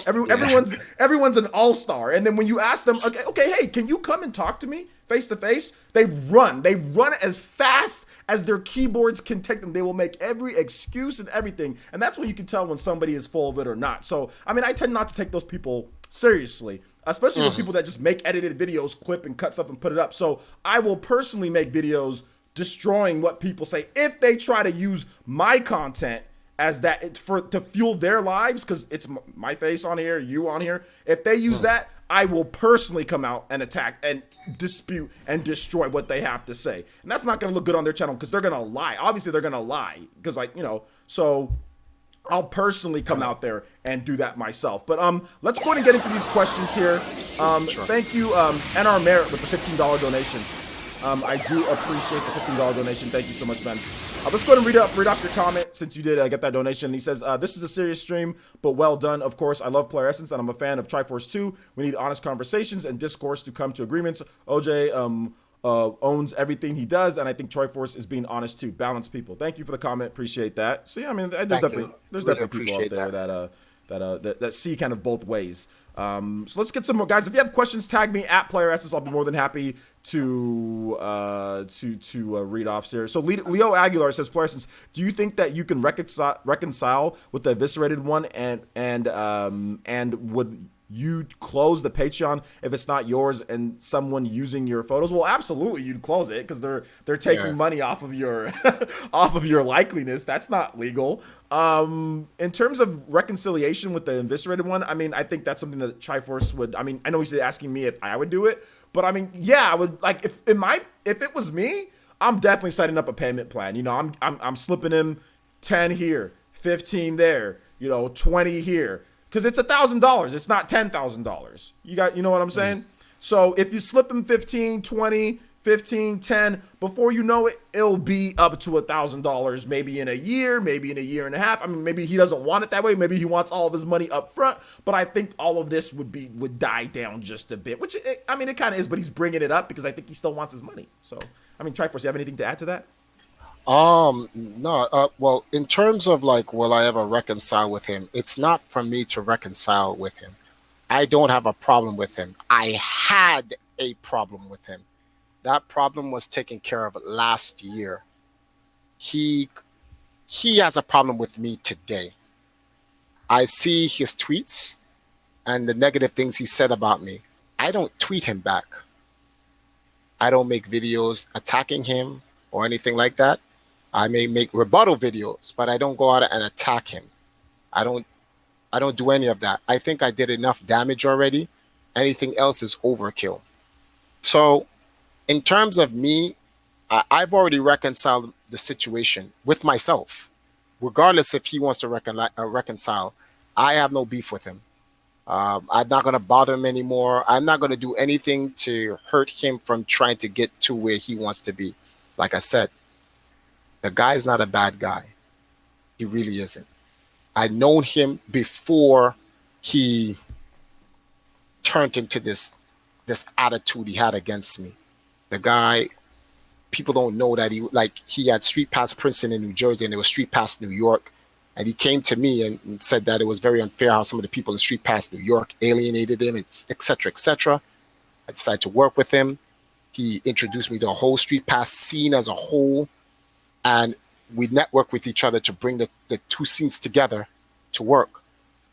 Everyone's an all-star. And then when you ask them, okay, hey, can you come and talk to me face to face? They run as fast as their keyboards can take them. They will make every excuse and everything. And that's when you can tell when somebody is full of it or not. So, I mean, I tend not to take those people seriously, especially those people that just make edited videos, clip and cut stuff and put it up. So I will personally make videos destroying what people say if they try to use my content as that it's to fuel their lives, because it's my face on here, you on here. If they use that, I will personally come out and attack and dispute and destroy what they have to say. And that's not going to look good on their channel, because they're going to lie. Obviously, they're going to lie, because, so I'll personally come out there and do that myself. But let's go ahead and get into these questions here. Thank you, NR Merritt, with the $15 donation. I do appreciate the $15 donation. Thank you so much, man. Let's go ahead and read off your comment, since you did get that donation. He says, this is a serious stream, but well done. Of course, I love Player Essence, and I'm a fan of Triforce 2. We need honest conversations and discourse to come to agreements. OJ owns everything he does, and I think Triforce is being honest too. Balanced people. Thank you for the comment. Appreciate that. See, I mean, there's definitely people out there that see kind of both ways. So let's get some more, guys. If you have questions, tag me at Player Essence. I'll be more than happy to read off here. So Leo Aguilar says, Player Essence, do you think that you can reconcile with the eviscerated one, and would you close the Patreon if it's not yours and someone using your photos? Well, absolutely, you'd close it, because they're taking money off of your off of your likeliness. That's not legal. In terms of reconciliation with the eviscerated one, I mean, I think that's something that Triforce would. I mean, I know he's asking me if I would do it, but I mean, yeah, I would. Like, if it was me, I'm definitely setting up a payment plan. I'm slipping him 10 here, 15 there, 20 here. Because it's $1,000. It's not $10,000. You know what I'm saying? So if you slip him 15, 20, 15, 10, before you know it, it'll be up to $1,000, maybe in a year, maybe in a year and a half. I mean, maybe he doesn't want it that way. Maybe he wants all of his money up front. But I think all of this would die down just a bit, which, it kind of is, but he's bringing it up because I think he still wants his money. So, I mean, Triforce, you have anything to add to that? No. Well, in terms of like, will I ever reconcile with him? It's not for me to reconcile with him. I don't have a problem with him. I had a problem with him. That problem was taken care of last year. He has a problem with me today. I see his tweets and the negative things he said about me. I don't tweet him back. I don't make videos attacking him or anything like that. I may make rebuttal videos, but I don't go out and attack him. I don't I don't do any of that. I think I did enough damage already. Anything else is overkill. So, in terms of me, I've already reconciled the situation with myself. Regardless if he wants to reconcile, I have no beef with him. I'm not going to bother him anymore. I'm not going to do anything to hurt him from trying to get to where he wants to be. Like I said, the guy's not a bad guy. He really isn't. I'd known him before he turned into this attitude he had against me. The guy, people don't know that he had StreetPass Princeton in New Jersey and there was StreetPass New York. And he came to me and said that it was very unfair how some of the people in StreetPass New York alienated him, et cetera, et cetera. I decided to work with him. He introduced me to a whole StreetPass scene as a whole. And we networked with each other to bring the two scenes together to work.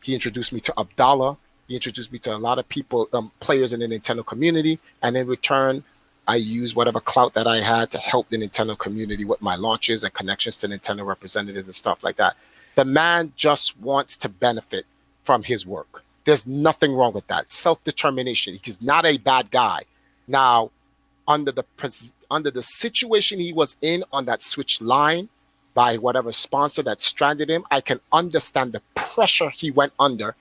He introduced me to Abdallah. He introduced me to a lot of people, players in the Nintendo community. And in return, I used whatever clout that I had to help the Nintendo community with my launches and connections to Nintendo representatives and stuff like that. The man just wants to benefit from his work. There's nothing wrong with that. Self-determination. He's not a bad guy. Now, under the situation he was in on that switch line by whatever sponsor that stranded him, I can understand the pressure he went under,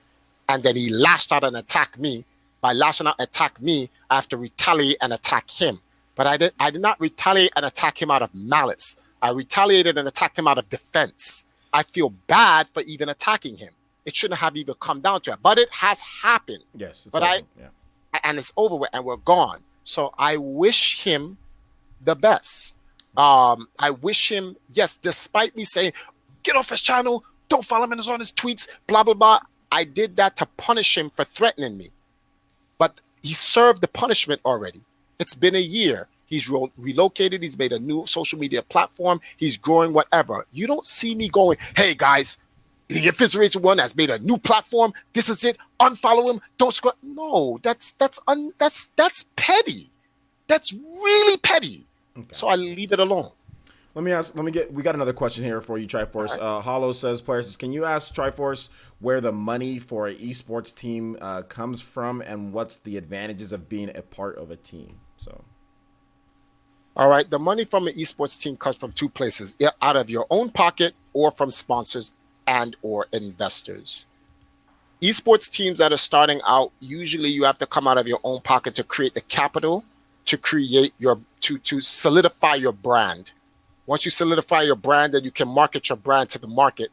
and then he lashed out and attacked me. By lashing out and attack me, I have to retaliate and attack him. But I did not retaliate and attack him out of malice. I retaliated and attacked him out of defense. I feel bad for even attacking him. It shouldn't have even come down to it, but it has happened. Yes, but and it's over with, and we're gone. So I wish him the best. I wish him, yes, despite me saying, get off his channel, don't follow him on his tweets, blah, blah, blah. I did that to punish him for threatening me. But he served the punishment already. It's been a year. He's relocated. He's made a new social media platform. He's growing whatever. You don't see me going, hey, guys, the Infiltrator one has made a new platform. This is it. Unfollow him. Don't scroll. No, that's petty. That's really petty. Okay. So I leave it alone. We got another question here for you, Triforce. Right. Hollow says, players, can you ask Triforce where the money for an esports team comes from and what's the advantages of being a part of a team? So, all right, the money from an esports team comes from two places, out of your own pocket or from sponsors and or investors. Esports teams that are starting out, usually you have to come out of your own pocket to create the capital to create to solidify your brand. Once you solidify your brand, then you can market your brand to the market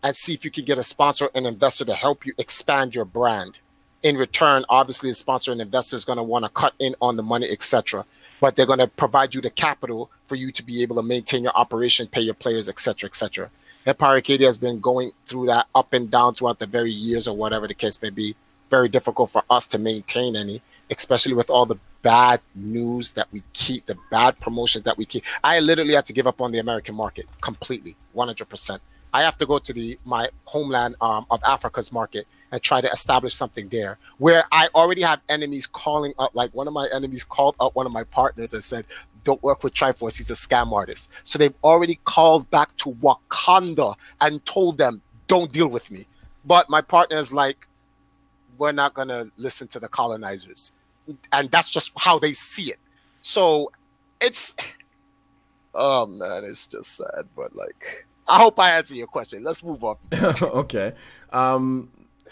and see if you can get a sponsor and investor to help you expand your brand. In return, obviously, the sponsor and investor is going to want to cut in on the money, etc. But they're going to provide you the capital for you to be able to maintain your operation, pay your players, etc., etc. Empire Arcadia has been going through that up and down throughout the very years or whatever the case may be. Very difficult for us to maintain any, especially with all the bad news that we keep, the bad promotions that we keep. I literally had to give up on the American market completely, 100%. I have to go to my homeland of Africa's market and try to establish something there where I already have enemies calling up. Like one of my enemies called up one of my partners and said, don't work with Triforce, he's a scam artist. So they've already called back to Wakanda and told them, don't deal with me. But my partner is like, we're not going to listen to the colonizers. And that's just how they see it. So it's, oh man, it's just sad. But like, I hope I answer your question. Let's move on. Okay.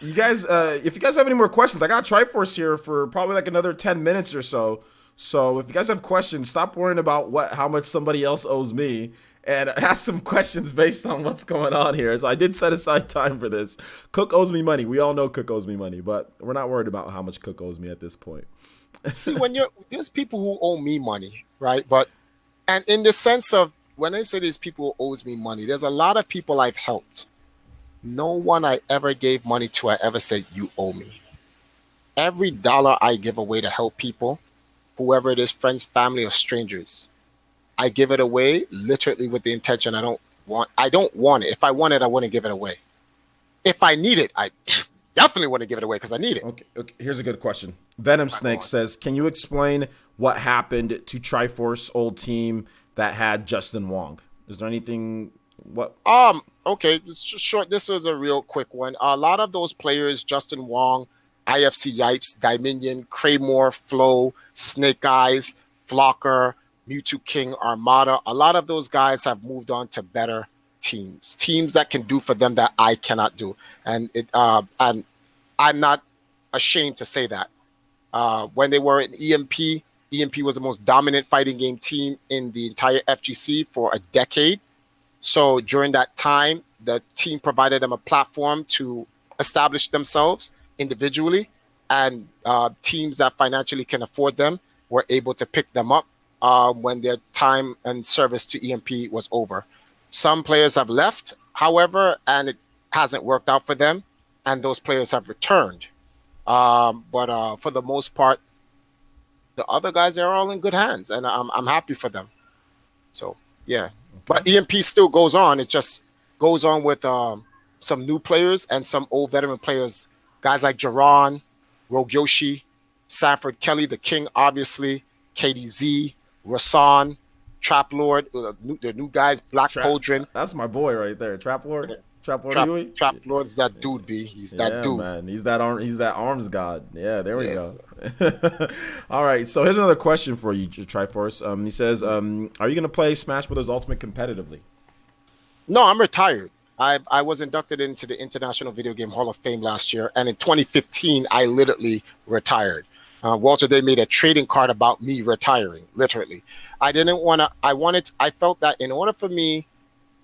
You guys, if you guys have any more questions, I got Triforce here for probably like another 10 minutes or so. So if you guys have questions, stop worrying about how much somebody else owes me and ask some questions based on what's going on here. So I did set aside time for this. Cook owes me money. We all know Cook owes me money, but we're not worried about how much Cook owes me at this point. See, there's people who owe me money, right? And in the sense of, when I say there's people who owes me money, there's a lot of people I've helped. No one I ever gave money to, I ever said, you owe me. Every dollar I give away to help people, whoever it is, friends, family, or strangers, I give it away literally with the intention I don't want it. If I want it, I wouldn't give it away. If I need it, Definitely want to give it away because I need it. Okay, here's a good question. Venom Snake says, "Can you explain what happened to Triforce old team that had Justin Wong? Is there anything? What? Okay, it's just short. This is a real quick one. A lot of those players, Justin Wong, IFC Yipes, Dominion, Kraymore, Flow, Snake Eyes, Flocker, Mewtwo King, Armada. A lot of those guys have moved on to better teams that can do for them that I cannot do, and I'm not ashamed to say that. When they were in EMP was the most dominant fighting game team in the entire FGC for a decade. So during that time, the team provided them a platform to establish themselves individually, and teams that financially can afford them were able to pick them up when their time and service to EMP was over. Some players have left, however, and it hasn't worked out for them, and those players have returned. But for the most part, the other guys are all in good hands, and I'm happy for them. So yeah, but EMP still goes on. It just goes on with some new players and some old veteran players, guys like Jaron, Rogue Yoshi, Sanford Kelly, the King, obviously, KDZ, Rasan, Trap Lord, the new guys, Black Poldrin. That's my boy right there, Trap Lord. Trap Lord's that dude, B. He's that dude. Man. He's that arms god. Yeah, there we go. All right, so here's another question for you, Triforce. He says, "Are you gonna play Smash Brothers Ultimate competitively?" No, I'm retired. I was inducted into the International Video Game Hall of Fame last year, and in 2015, I literally retired. Walter Day made a trading card about me retiring, literally. I didn't want to. I felt that in order for me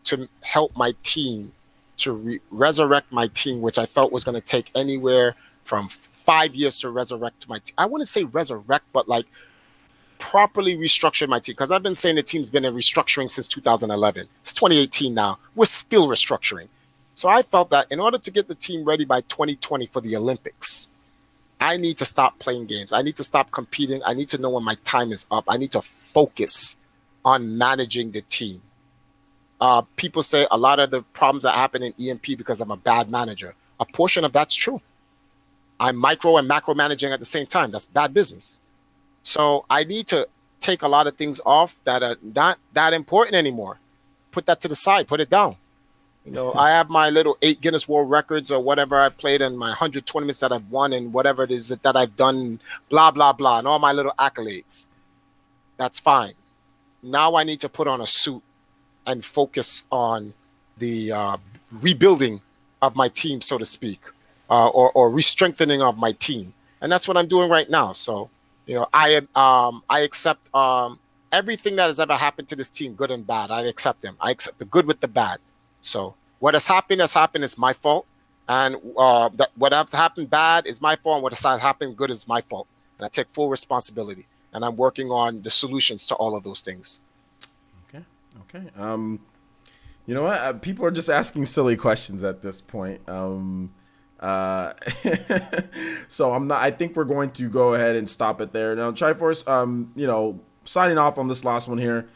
to help my team, to resurrect my team, which I felt was going to take anywhere from 5 years to resurrect my team. I wouldn't say resurrect, but like properly restructure my team, because I've been saying the team's been in restructuring since 2011. It's 2018 now. We're still restructuring. So I felt that in order to get the team ready by 2020 for the Olympics, I need to stop playing games. I need to stop competing. I need to know when my time is up. I need to focus on managing the team. People say a lot of the problems that happen in EMP because I'm a bad manager. A portion of that's true. I'm micro and macro managing at the same time. That's bad business. So I need to take a lot of things off that are not that important anymore. Put that to the side. Put it down. You know, I have my little 8 Guinness World Records or whatever I played, and my 100 tournaments that I've won, and whatever it is that I've done, blah, blah, blah, and all my little accolades. That's fine. Now I need to put on a suit and focus on the rebuilding of my team, so to speak, or re-strengthening of my team. And that's what I'm doing right now. So, you know, I accept everything that has ever happened to this team, good and bad. I accept them. I accept the good with the bad. So what has happened is my fault. And what has happened bad is my fault. And what has happened good is my fault. And I take full responsibility. And I'm working on the solutions to all of those things. Okay. You know what? People are just asking silly questions at this point. So I think we're going to go ahead and stop it there. Now, Triforce, you know, signing off on this last one here.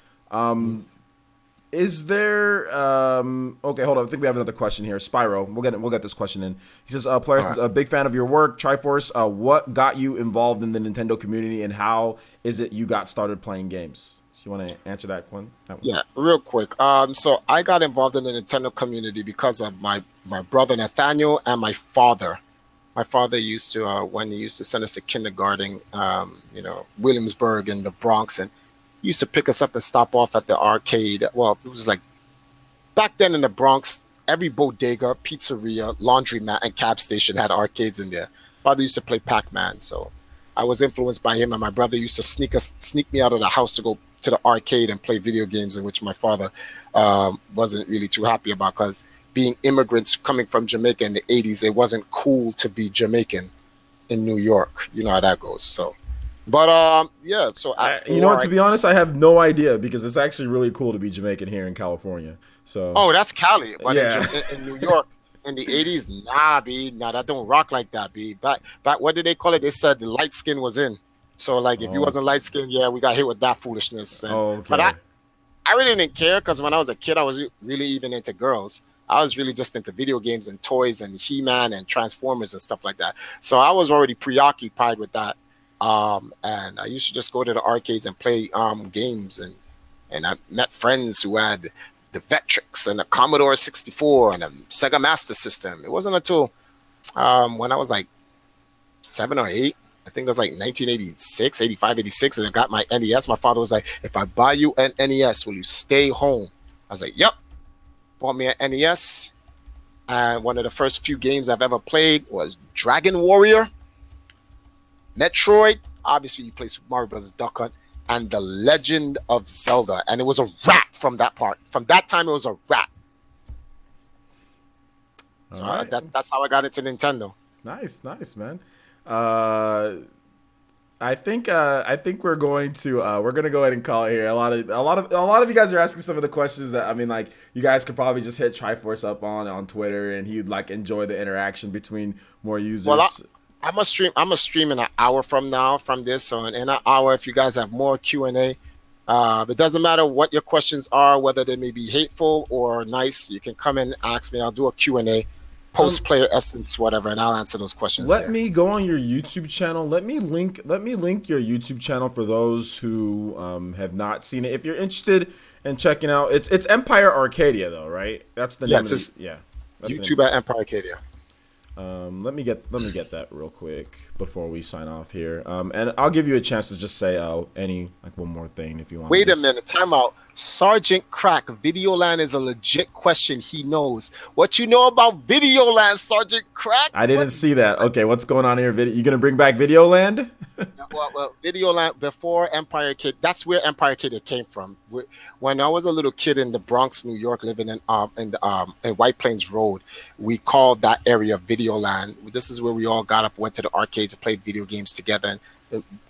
Is there okay, hold on. I think we have another question here. Spyro, we'll get this question in. He says, players, right. A big fan of your work. Triforce, what got you involved in the Nintendo community, and how is it you got started playing games? So you want to answer that one? Yeah, real quick. So I got involved in the Nintendo community because of my brother Nathaniel and my father. My father used to, when he used to send us to kindergarten, you know, Williamsburg in the Bronx, and he used to pick us up and stop off at the arcade. Well, it was like back then in the Bronx, every bodega, pizzeria, laundromat, and cab station had arcades in there. Father used to play Pac-Man, so I was influenced by him, and my brother used to sneak me out of the house to go to the arcade and play video games, in which my father wasn't really too happy about, because being immigrants coming from Jamaica in the 80s, it wasn't cool to be Jamaican in New York. You know how that goes. So, but yeah. So you know what? To be honest, I have no idea, because it's actually really cool to be Jamaican here in California. So that's Cali, but yeah. in New York in the 80s, that don't rock like that, B. Back what did they call it? They said the light skin was in. So like if you wasn't light skinned, yeah, we got hit with that foolishness. And, okay. But I really didn't care, because when I was a kid, I was really even into girls. I was really just into video games and toys and He-Man and Transformers and stuff like that. So I was already preoccupied with that. And I used to just go to the arcades and play games, and I met friends who had the Vectrex and the Commodore 64 and a Sega Master System. It wasn't until when I was like 7 or 8, I think it was like 1986, 85, 86, and I got my NES. My father was like, if I buy you an NES, will you stay home? I was like, yep. Bought me an NES. And one of the first few games I've ever played was Dragon Warrior, Metroid. Obviously, you play Super Mario Brothers Duck Hunt, and The Legend of Zelda. And it was a wrap from that part. From that time, it was a wrap. So right. That's how I got into Nintendo. Nice, man. I think we're going to go ahead and call it here. A lot of you guys are asking some of the questions that, I mean, like, you guys could probably just hit Triforce up on Twitter, and he'd like enjoy the interaction between more users. Well, I'm a stream in an hour from now from this. So in an hour, if you guys have more Q&A, it doesn't matter what your questions are, whether they may be hateful or nice. You can come and ask me. I'll do a Q&A. Post player essence, whatever, and I'll answer those questions. Let me go on your YouTube channel. Let me link your YouTube channel for those who have not seen it. If you're interested in checking out, it's Empire Arcadia though, right? That's the name of it. Yeah. YouTube at Empire Arcadia. Let me get that real quick before we sign off here. And I'll give you a chance to just say one more thing if you want. Wait a minute, time out. Sergeant Crack, Videoland is a legit question. He knows. What you know about Videoland, Sergeant Crack? I didn't see that. Okay, what's going on here? You gonna bring back Videoland? well, Videoland before Empire Arcadia. That's where Empire Arcadia came from. When I was a little kid in the Bronx, New York, living in White Plains Road, we called that area Videoland. This is where we all got up, went to the arcades, and played video games together, and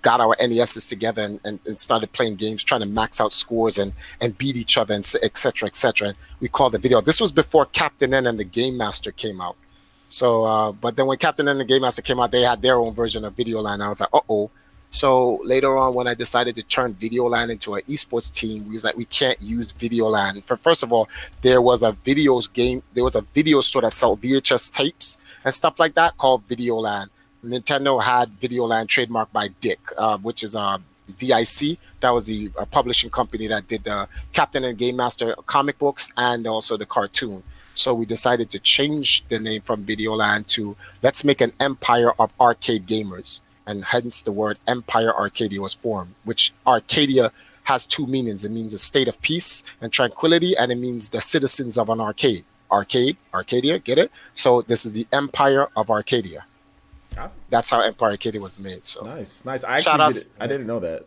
got our NESs together and started playing games, trying to max out scores and beat each other, and et cetera, et cetera. And we called it video. This was before Captain N and the Game Master came out. So, but then when Captain N and the Game Master came out, they had their own version of Videoland. I was like, uh-oh. So later on, when I decided to turn Videoland into an esports team, we was like, we can't use Videoland. First of all, there was a video store that sold VHS tapes and stuff like that called Videoland. Nintendo had Videoland trademarked by Dick, which is DIC. That was the publishing company that did the Captain and Game Master comic books and also the cartoon. So we decided to change the name from Videoland to let's make an empire of arcade gamers. And hence the word Empire Arcadia was formed, which Arcadia has two meanings. It means a state of peace and tranquility, and it means the citizens of an arcade. Arcadia, get it? So this is the Empire of Arcadia. That's how Empire Arcadia was made. So nice. I didn't know that.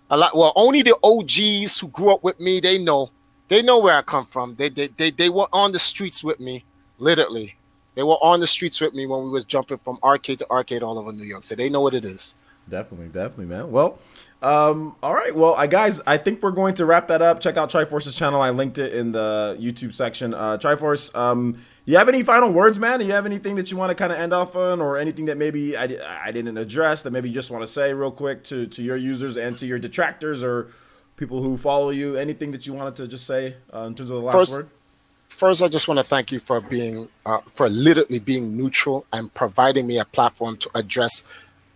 Well, only the OGs who grew up with me, they know where I come from. They were on the streets with me, literally. They were on the streets with me when we was jumping from arcade to arcade all over New York. So they know what it is. Definitely, man. Well, all right. Well, guys, I think we're going to wrap that up. Check out Triforce's channel. I linked it in the YouTube section. Triforce, you have any final words, man? Do you have anything that you want to kind of end off on, or anything that maybe I didn't address that maybe you just want to say real quick to your users and to your detractors or people who follow you? Anything that you wanted to just say in terms of the last word? First, I just want to thank you for being, for literally being neutral and providing me a platform to address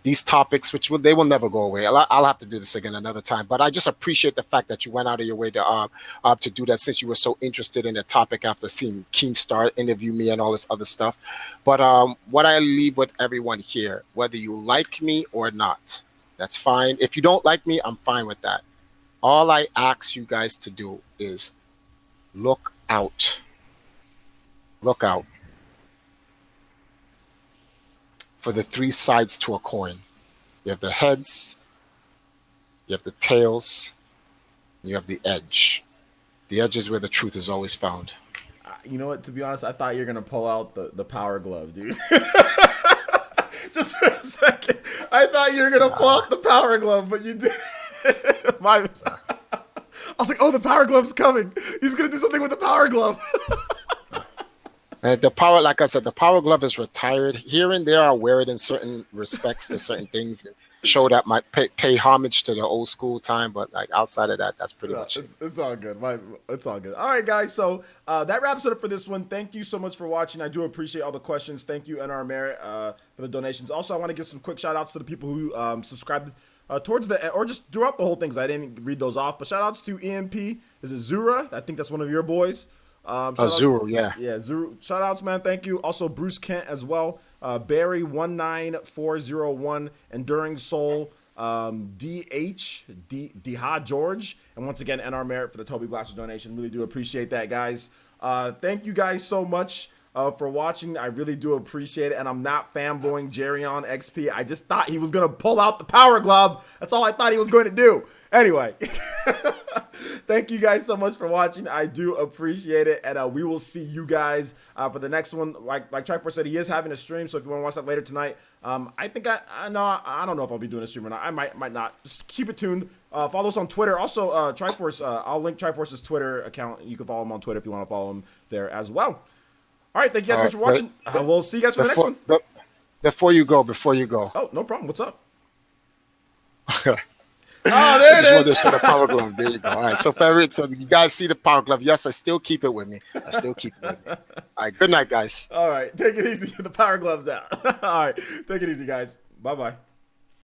these topics, which they will never go away. I'll have to do this again another time, but I just appreciate the fact that you went out of your way to do that, since you were so interested in the topic after seeing Keemstar interview me and all this other stuff. But what I leave with everyone here, whether you like me or not, that's fine. If you don't like me, I'm fine with that. All I ask you guys to do is look out. Look out for the three sides to a coin. You have the heads, you have the tails, and you have the edge. The edge is where the truth is always found. You know what? To be honest, I thought you were gonna pull out the power glove, dude. Just for a second, I thought you were gonna pull out the power glove, but you did. I was like, oh, the power glove's coming. He's gonna do something with the power glove. And the power, like I said, the power glove is retired. Here and there, I wear it in certain respects to certain things. show that might pay homage to the old school time, but like outside of that, that's pretty much it. It's all good. It's all good. All right, guys. So that wraps it up for this one. Thank you so much for watching. I do appreciate all the questions. Thank you, NR Merit, for the donations. Also, I want to give some quick shout outs to the people who subscribed towards the or just throughout the whole thing, because I didn't read those off. But shout outs to EMP. Is it Zura? I think that's one of your boys. Zuru, yeah. Yeah, Zuru. Shout outs, man. Thank you. Also, Bruce Kent as well. Barry19401, Enduring Soul, DH, George, and once again, NR Merit for the Toby Blaster donation. Really do appreciate that, guys. Thank you guys so much for watching. I really do appreciate it, and I'm not fanboying Jerry on XP. I just thought he was going to pull out the power glove. That's all I thought he was going to do. Anyway, thank you guys so much for watching. I do appreciate it, and we will see you guys for the next one. Like Triforce said, he is having a stream, so if you want to watch that later tonight, I think I don't know if I'll be doing a stream or not. I might not. Just keep it tuned. Follow us on Twitter. Also, Triforce. I'll link Triforce's Twitter account. You can follow him on Twitter if you want to follow him there as well. All right, thank you guys so much for watching. We'll see you guys for the next one. Before you go. Oh, no problem. What's up? Oh, there it is. The power glove. There you go. All right. So you guys see the power glove. Yes, I still keep it with me. All right. Good night, guys. All right. Take it easy. The power glove's out. All right. Take it easy, guys. Bye-bye.